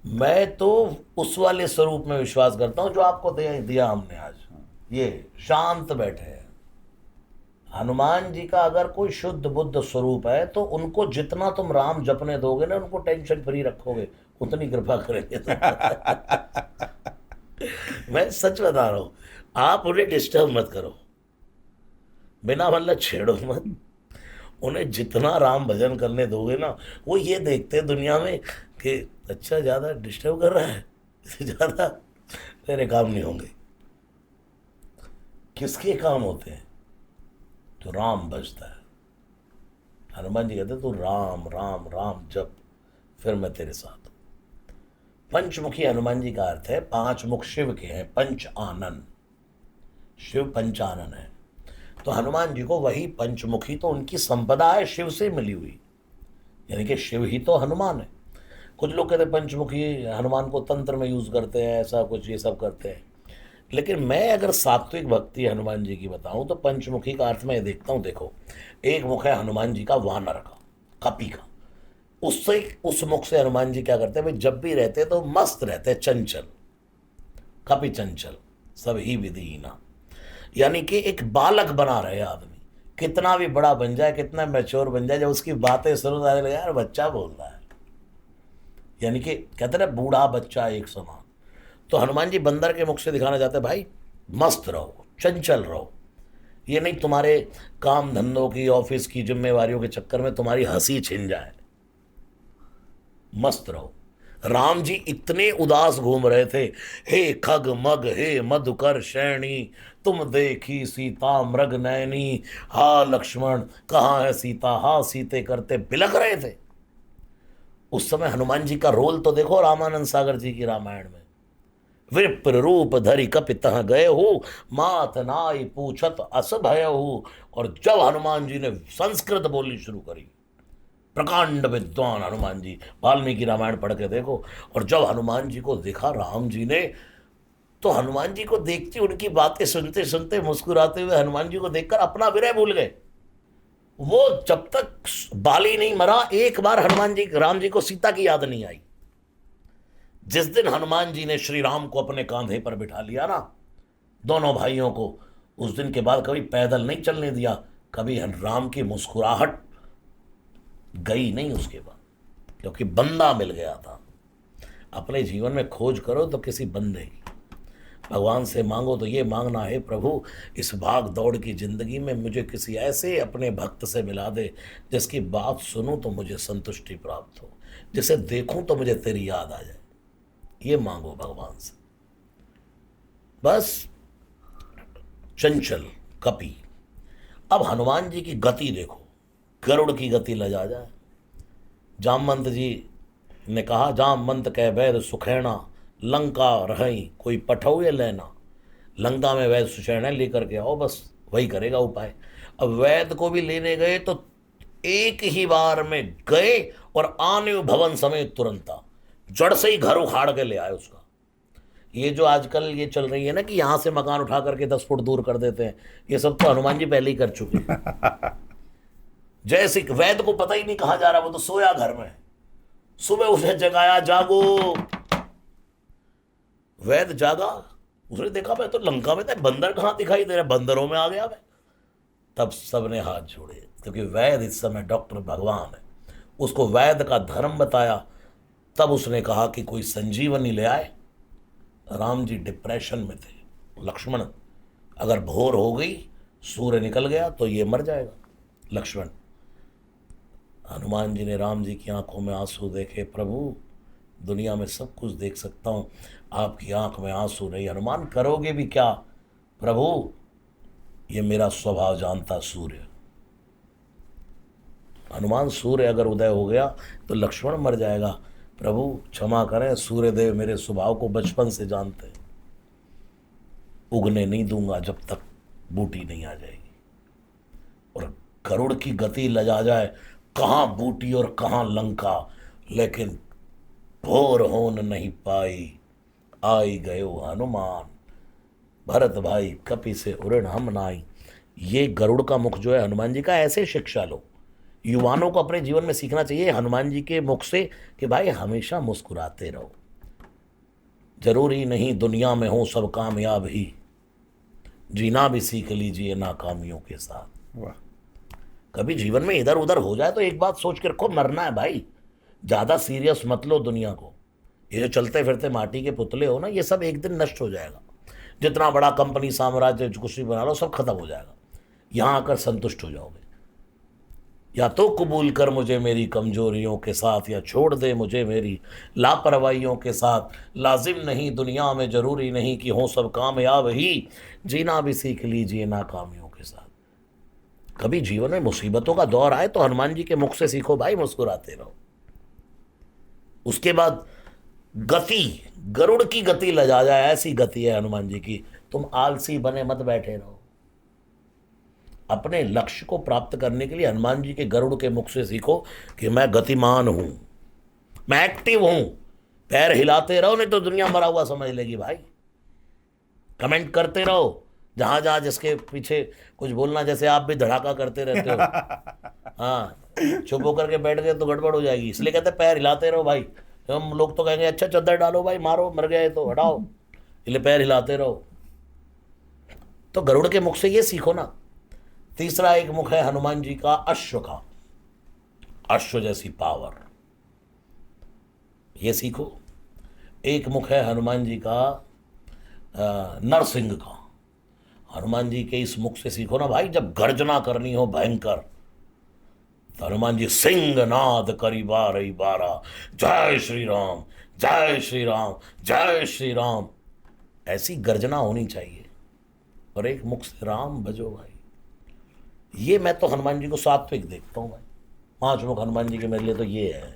Speaker 1: मैं तो उस वाले स्वरूप में विश्वास करता हूँ जो आपको दिया हमने आज। ये शांत बैठे हैं, हनुमान जी का अगर कोई शुद्ध बुद्ध स्वरूप है तो उनको जितना तुम राम जपने दोगे ना, उनको टेंशन फ्री रखोगे, उतनी कृपा करेंगे। मैं सच बता रहा हूं, आप उन्हें डिस्टर्ब मत करो, बिना मतलब छेड़ो मत। उन्हें जितना राम भजन करने दोगे ना, वो ये देखते हैं दुनिया में कि अच्छा ज्यादा डिस्टर्ब कर रहा है, ज्यादा मेरे काम नहीं होंगे। किसके काम होते हैं? तो राम भजता है। हनुमान जी कहते तू राम राम राम जप, फिर मैं तेरे साथ हूं। पंचमुखी हनुमान जी का अर्थ है 5 मुख शिव के हैं, पंच आनन, शिव पंचानन है। तो हनुमान जी को वही पंचमुखी तो उनकी संपदा है, शिव से मिली हुई, यानी कि शिव ही तो हनुमान है। कुछ लोग कहते हैं पंचमुखी हनुमान को तंत्र में यूज करते हैं, ऐसा कुछ ये सब करते हैं, लेकिन मैं अगर सात्विक भक्ति हनुमान जी की बताऊं तो पंचमुखी का अर्थ मैं देखता हूं। देखो, एक मुख है हनुमान जी का वानर का, कपि का, उससे उस मुख से हनुमान जी क्या करते हैं भाई, जब भी रहते तो मस्त रहते, चंचल, कपि चंचल सब ही विधिहीना, यानी कि एक बालक बना रहे आदमी, कितना भी बड़ा बन जाए, कितना मैच्योर बन जाए, जब उसकी बातें सुनो तो लगे यार बच्चा बोल रहा है, यानी कि कहते ना बूढ़ा बच्चा एक समान। तो हनुमान जी बंदर के मुख से दिखाना चाहते हैं भाई मस्त रहो, चंचल रहो, ये नहीं तुम्हारे काम धंधों की, ऑफिस की जिम्मेवारियों के चक्कर में तुम्हारी हंसी छिन जाए, मस्त रहो। राम जी इतने उदास घूम रहे थे, हे खग मग हे मधुकर शैणी, तुम देखी सीता मृग नैनी, हा लक्ष्मण कहाँ है सीता, हा सीते करते बिलख रहे थे। उस समय हनुमान जी का रोल तो देखो रामानंद सागर जी की रामायण में, विप्र रूप धरि कपितः गए हो, मात नाई पूछत अस भय हो। और जब हनुमान जी ने संस्कृत बोलनी शुरू करी, प्रकांड विद्वान हनुमान जी, वाल्मीकि रामायण पढ़ के देखो, और जब हनुमान जी को देखा राम जी ने, तो हनुमान जी को देखते, उनकी बातें सुनते सुनते मुस्कुराते हुए हनुमान जी को देखकर अपना विरह भूल गए। वो जब तक बाली नहीं मरा, एक बार हनुमान जी राम जी को सीता की याद नहीं आई। जिस दिन हनुमान जी ने श्री राम को अपने कांधे पर बिठा लिया ना, दोनों भाइयों को, उस दिन के बाद कभी पैदल नहीं चलने दिया, कभी राम की मुस्कुराहट गई नहीं उसके बाद, क्योंकि बंदा मिल गया था। अपने जीवन में खोज करो तो किसी बंदे की, भगवान से मांगो तो ये मांगना है प्रभु इस भाग दौड़ की जिंदगी में मुझे किसी ऐसे अपने भक्त से मिला दे जिसकी बात सुनूं तो मुझे संतुष्टि प्राप्त हो, जिसे देखूं तो मुझे तेरी याद आ जाए, ये मांगो भगवान से बस। चंचल कपि। अब हनुमान जी की गति देखो, गरुड़ की गति लजा जाए। जामवंत जी ने कहा, जामवंत कह वैद सुखैना, लंका रही कोई पठौ ये लेना। लंका में वैद सुषैना लेकर के आओ, बस वही करेगा उपाय। अब वैद को भी लेने गए तो एक ही बार में गए और आने भवन समेत तुरंता, जड़ से ही घर उखाड़ के ले आए उसका। ये जो आजकल ये चल रही है ना कि यहाँ से मकान उठा करके 10 फुट दूर कर देते हैं, ये सब तो हनुमान जी पहले ही कर चुके हैं। जैसे वैद को पता ही नहीं कहा जा रहा, वो तो सोया घर में, सुबह उसे जगाया, जागो। वैद जागा, उसने देखा मैं तो लंका में था, बंदर कहाँ दिखाई दे रहा, बंदरों में आ गया मैं। तब सबने हाथ जोड़े, क्योंकि वैद इस समय डॉक्टर भगवान है, उसको वैद का धर्म बताया। तब उसने कहा कि कोई संजीवनी ले आए। राम जी डिप्रेशन में थे, लक्ष्मण अगर भोर हो गई, सूर्य निकल गया तो ये मर जाएगा लक्ष्मण। हनुमान जी ने राम जी की आंखों में आंसू देखे, प्रभु दुनिया में सब कुछ देख सकता हूँ, आपकी आंख में आंसू नहीं, हनुमान करोगे भी क्या? प्रभु ये मेरा स्वभाव जानता सूर्य, हनुमान सूर्य अगर उदय हो गया तो लक्ष्मण मर जाएगा। प्रभु क्षमा करें, सूर्यदेव मेरे स्वभाव को बचपन से जानते हैं, उगने नहीं दूंगा जब तक बूटी नहीं आ जाएगी। और गरुड़ की गति लजा जाए, कहाँ बूटी और कहाँ लंका, लेकिन भोर होन नहीं पाई, आई गयो हनुमान, भरत भाई कपि से उरण हम नाई। ये गरुड़ का मुख जो है हनुमान जी का, ऐसे शिक्षा लो। युवानों को अपने जीवन में सीखना चाहिए हनुमान जी के मुख से कि भाई हमेशा मुस्कुराते रहो, जरूरी नहीं दुनिया में हो सब कामयाब ही, जीना भी सीख लीजिए नाकामियों के साथ।
Speaker 2: वाह।
Speaker 1: कभी जीवन में इधर उधर हो जाए तो एक बात सोच के रखो, मरना है भाई, ज्यादा सीरियस मत लो दुनिया को। ये जो चलते फिरते माटी के पुतले हो ना, ये सब एक दिन नष्ट हो जाएगा। जितना बड़ा कंपनी साम्राज्य कुछ भी बना लो, सब खत्म हो जाएगा। यहां आकर संतुष्ट हो जाओगे। या तो कबूल कर मुझे मेरी कमजोरियों के साथ, या छोड़ दे मुझे मेरी लापरवाहियों के साथ। लाजिम नहीं दुनिया में, जरूरी नहीं कि हो सब कामयाब ही, जीना भी सीख लीजिए नाकामियों के साथ। कभी जीवन में मुसीबतों का दौर आए तो हनुमान जी के मुख से सीखो भाई, मुस्कुराते रहो। उसके बाद गति, गरुड़ की गति लजा जाए, ऐसी गति है हनुमान जी की। तुम आलसी बने मत बैठे रहो। अपने लक्ष्य को प्राप्त करने के लिए हनुमान जी के गरुड़ के मुख से सीखो कि मैं गतिमान हूं, मैं एक्टिव हूं। पैर हिलाते रहो, नहीं तो दुनिया मरा हुआ समझ लेगी भाई। कमेंट करते रहो जहां जहां जिसके पीछे कुछ बोलना, जैसे आप भी धड़ाका करते रहते हो। हाँ, चुप होकर के बैठ गए तो गड़बड़ हो जाएगी, इसलिए कहते पैर हिलाते रहो भाई। हम लोग तो कहेंगे अच्छा चद्दर डालो भाई, मारो, मर गए तो हटाओ, इसलिए पैर हिलाते रहो। तो गरुड़ के मुख से ये सीखो ना। तीसरा एक मुख है हनुमान जी का अश्व का, अश्व जैसी पावर, ये सीखो। एक मुख है हनुमान जी का नरसिंह का। हनुमान जी के इस मुख से सीखो ना भाई, जब गर्जना करनी हो भयंकर, तो हनुमान जी सिंह नाद करी बारही बारा, जय श्री राम, जय श्री राम, जय श्री राम, ऐसी गर्जना होनी चाहिए। और एक मुख से राम भजो भाई। ये मैं तो हनुमान जी को सात्विक देखता हूँ भाई। 5 मुख हनुमान जी के मेरे लिए तो ये है।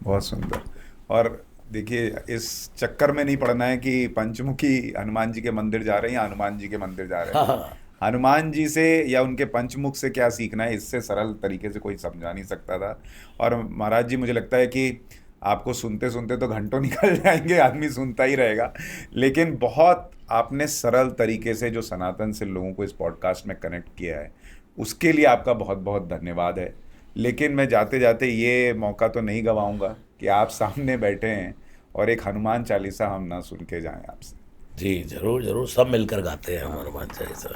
Speaker 2: बहुत सुंदर। और देखिए, इस चक्कर में नहीं पड़ना है कि पंचमुखी हनुमान जी के मंदिर जा रहे हैं या हनुमान जी के मंदिर जा रहे हैं। हनुमान जी से या उनके पंचमुख से क्या सीखना है, इससे सरल तरीके से कोई समझा नहीं सकता था। और महाराज जी, मुझे लगता है कि आपको सुनते सुनते तो घंटों निकल जाएंगे, आदमी सुनता ही रहेगा। लेकिन बहुत आपने सरल तरीके से जो सनातन से लोगों को इस पॉडकास्ट में कनेक्ट किया है, उसके लिए आपका बहुत बहुत धन्यवाद है। लेकिन मैं जाते जाते ये मौका तो नहीं गंवाऊंगा कि आप सामने बैठे हैं और एक हनुमान चालीसा हम ना सुन के जाएं आपसे।
Speaker 1: जी जरूर जरूर, सब मिलकर गाते हैं हम हनुमान चालीसा।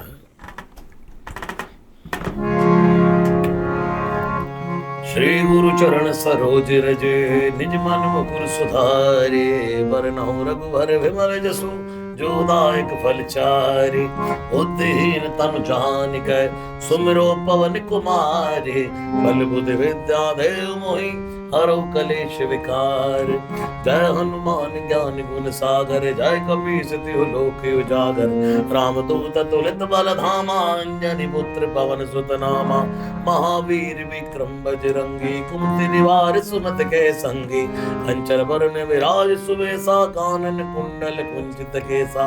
Speaker 1: श्री गुरु चरण सरोज रजे, निज मन मुकुर सुधारे, बरनहुँ रघुवर विमल जसु, जो दायक फल चारि। बुद्धिहीन तनु जानिकै, सुमिरो पवन कुमारे, बल बुद्धि विद्या देव मोहि, हरौ कलेश विकार। जय हनुमान ज्ञान गुण सागर, जय कपीस तिहु लोक उजागर। रामदूत तुलित बल धामा, अंजनी पुत्र पवन सुत नामा। महावीर विक्रम बजरंगी, कुमति निवार सुमत के संगी। कंचन बरन विराज सुबेसा, कानन कुंडल कुंचित केसा।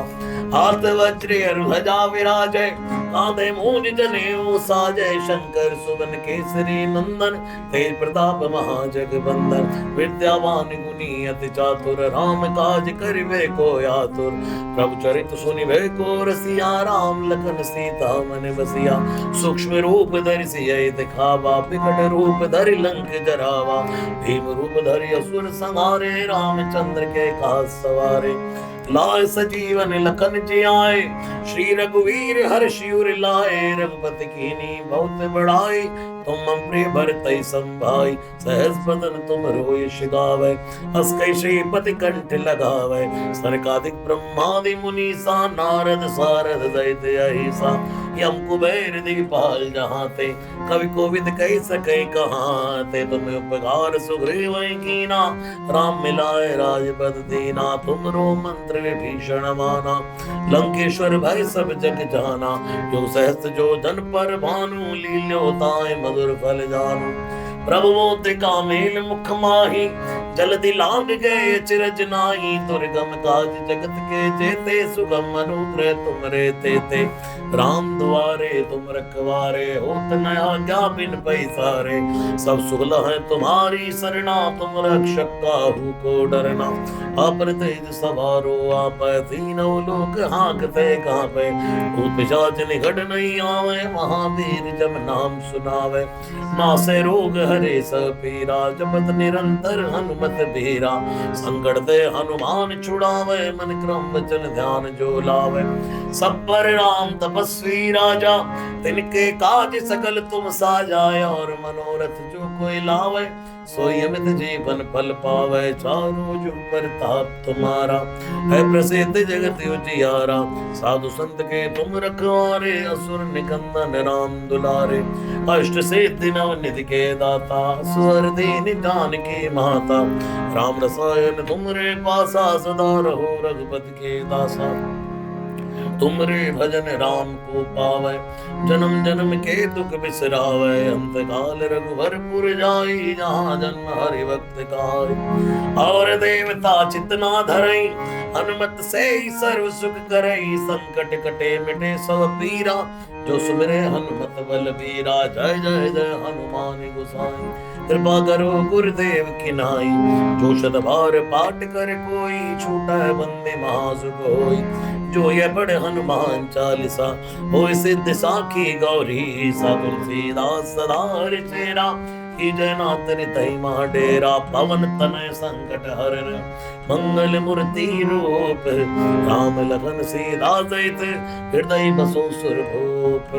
Speaker 1: हाथ वज्र ध्वजा विराजय, कांधे मूंज जनेऊ साजय। शंकर सुवन केसरी नंदन, तेज प्रताप महाजगबंदन। विद्यावान गुणी अति चातुर, राम काज करिबे को आतुर। प्रभु चरित सुनिबे को रसिया, राम लखन सीता मन बसिया। सूक्ष्म रूप धरि सियहि दिखावा, बिकट रूप धरि लंक जरावा। भीम रूप धरि असुर संहारे, रामचंद्र के काज सवारे। लाए सजीवन लखन जियाए, श्री रघुवीर हर्षि उर लाए। रघुपति कीन्ही बहुत बड़ाई, तुम मम प्रिय भरतहि संभाई। सहस बदन तुम रोयस गावै, हस कहि श्रीपति कंठ लगावै। सनकादिक ब्रह्मादि मुनीसा, नारद सारद दैत अहिसा। यम कुबेर दिखपाल जहाते, कवि कोविद कहि सकै कहाते। तुम उपकार सुग्रीव कीना, राम मिलाए राजपद दीना। तुमरो मंत्र विभीषण माना, लंकेश्वर भय सब जग जाना। जो सहस्त्र जो जन पर भानु, लील्यो ताहि मधुर फल जानू। प्रभु मुद्रिका मेल मुख माही, जल्दी लांग गए अचरज नाहि। दुर्गम काज जगत के जेते, सुगम अनुग्रह तुमरे तेते। राम दुआरे तुम रखवारे, होत न आज्ञा बिन पैसारे। सब सुगल है तुम्हारी सरना, तुम रक्षक काहू को डरना। आपन तेज सवारो आपै, तीनों लोक हाँकते कांपै। भूत पिशाच निकट नहीं आवे, महावीर जब नाम सुनावे। नासे रोग हरे सब पीरा, जपत निरंतर हनुमत बीरा। संकट ते हनुमान छुड़ावे, मन क्रम वचन ध्यान जो लावे। सब पर राम तपस्वी राजा, तिनके काज सकल तुम साजाए, और मनोरथ जो कोई लावे, सोई अमित जीवन फल पावे। चारों जुग प्रताप तुम्हारा, है प्रसिद्ध जगत उजियारा। साधु संत के तुम रखवारे, असुर निकंदन राम दुलारे। अष्ट सिद्धि नवनिधि के दाता, स्वर दीन जान की माता। राम रसायन तुमरे पासा, सदा रहो रघुपति के दासा। तुमरे भजन राम को पावे, जन्म जन्म के दुख बिसरावे। अंत काल रघुवर पुर जाई, जहाँ जन्म हरि भक्त गाई। और देवता चितना धरई, हनुमत से ही सर्व सुख करई। संकट कटे मिटे सब पीरा, जो सुमिरे हनुमत बलबीरा। जय जय जय हनुमान गोसाई, कृपा करो गुरुदेव की नाई। जो शतबार पाठ कर कोई, छूटा बंदे महासुख होई। जो ये पढ़े हनुमान चालीसा, होय सिद्ध साखी गौरी सा। तुलसीदास सदा चेरा, की जयनाथ तई महा डेरा। पवन तनय संकट हरन, मंगल मूर्ति रूप। राम लखन सीता सहित, हृदय बसो सुरभूप।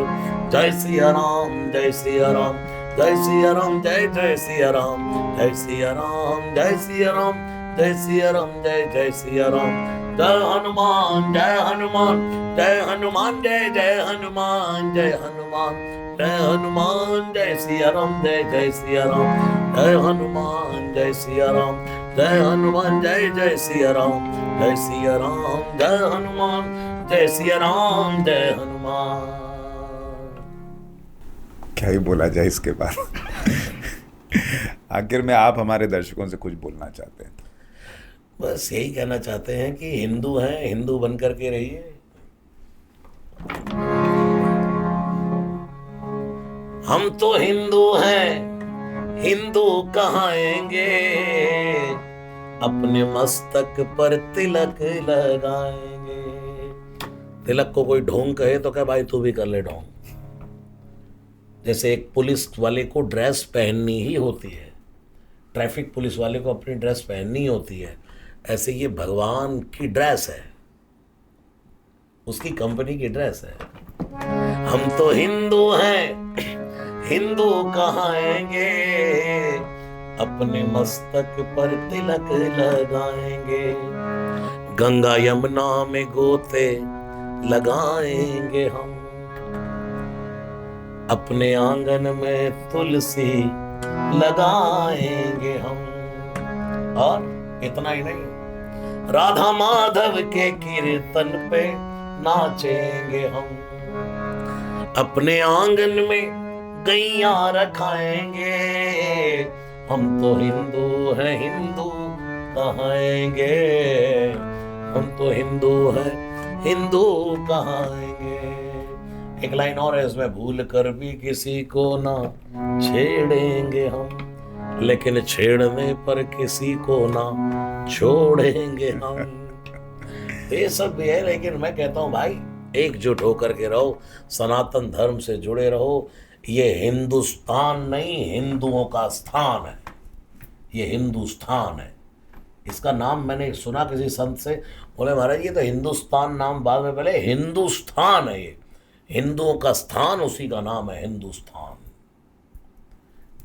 Speaker 1: जय सिया राम जय सिया राम, जय सिया राम जय जय सिया राम। जय सिया राम जय सिया राम, जय सिया राम जय जय सिया राम। जय हनुमान जय हनुमान, जय हनुमान जय जय हनुमान। जय हनुमान जय हनुमान, जय सिया राम जय जय सिया राम। जय हनुमान जय सिया राम, जय हनुमान जय जय सिया राम। जय सिया राम जय हनुमान, जय सिया राम जय हनुमान।
Speaker 2: क्या ही बोला जाए इसके बाद। आखिर में आप हमारे दर्शकों से कुछ बोलना चाहते हैं?
Speaker 1: बस यही कहना चाहते हैं कि हिंदू हैं, हिंदू बन करके रहिए। हम तो हिंदू हैं, हिंदू कहाएंगे। अपने मस्तक पर तिलक लगाएंगे। तिलक को कोई ढोंग कहे तो क्या भाई तू भी कर ले ढोंग। जैसे एक पुलिस वाले को ड्रेस पहननी ही होती है, ट्रैफिक पुलिस वाले को अपनी ड्रेस पहननी होती है, ऐसे ये भगवान की ड्रेस है, उसकी कंपनी की ड्रेस है। हम तो हिंदू हैं, हिंदू कहाएंगे। अपने मस्तक पर तिलक लगाएंगे। गंगा यमुना में गोते लगाएंगे हम। अपने आंगन में तुलसी लगाएंगे हम। और इतना ही नहीं, राधा माधव के कीर्तन पे नाचेंगे हम। अपने आंगन में गैया रखाएंगे। हम तो हिंदू हैं, हिंदू कहाएंगे। हम तो हिंदू हैं, हिंदू कहाएंगे। एक लाइन और है इसमें, भूल कर भी किसी को ना छेड़ेंगे हम, लेकिन छेड़ने पर किसी को ना छोड़ेंगे हम। ये सब भी है, लेकिन मैं कहता हूँ भाई एकजुट होकर के रहो, सनातन धर्म से जुड़े रहो। ये हिंदुस्तान नहीं, हिंदुओं का स्थान है। ये हिंदुस्तान है। इसका नाम मैंने सुना किसी संत से, बोले महाराज ये तो हिंदुस्तान नाम बाद में, पहले हिंदुस्तान है। ये हिंदुओं का स्थान, उसी का नाम है हिंदुस्तान।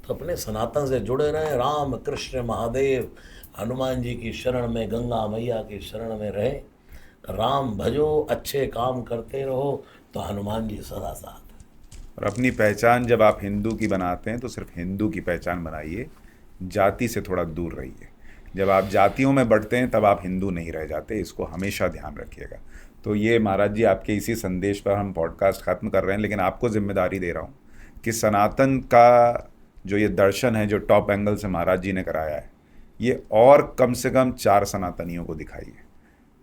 Speaker 1: तो अपने सनातन से जुड़े रहे। राम कृष्ण महादेव हनुमान जी की शरण में, गंगा मैया की शरण में रहे। राम भजो, अच्छे काम करते रहो, तो हनुमान जी सदा साथ।
Speaker 2: और अपनी पहचान जब आप हिंदू की बनाते हैं तो सिर्फ हिंदू की पहचान बनाइए, जाति से थोड़ा दूर रहिए। जब आप जातियों में बढ़ते हैं तब आप हिंदू नहीं रह जाते, इसको हमेशा ध्यान रखिएगा। तो ये महाराज जी आपके इसी संदेश पर हम पॉडकास्ट ख़त्म कर रहे हैं, लेकिन आपको जिम्मेदारी दे रहा हूँ कि सनातन का जो ये दर्शन है, जो टॉप एंगल से महाराज जी ने कराया है, ये और कम से कम 4 सनातनियों को दिखाइए,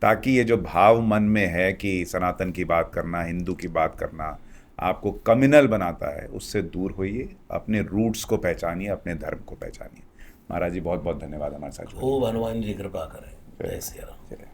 Speaker 2: ताकि ये जो भाव मन में है कि सनातन की बात करना, हिंदू की बात करना आपको कम्युनल बनाता है, उससे दूर होइए। अपने रूट्स को पहचानिए, अपने धर्म को पहचानिए। महाराज जी बहुत बहुत धन्यवाद हमारे साथ।
Speaker 1: खूब हनुमान जी कृपा करें। जय श्री राम।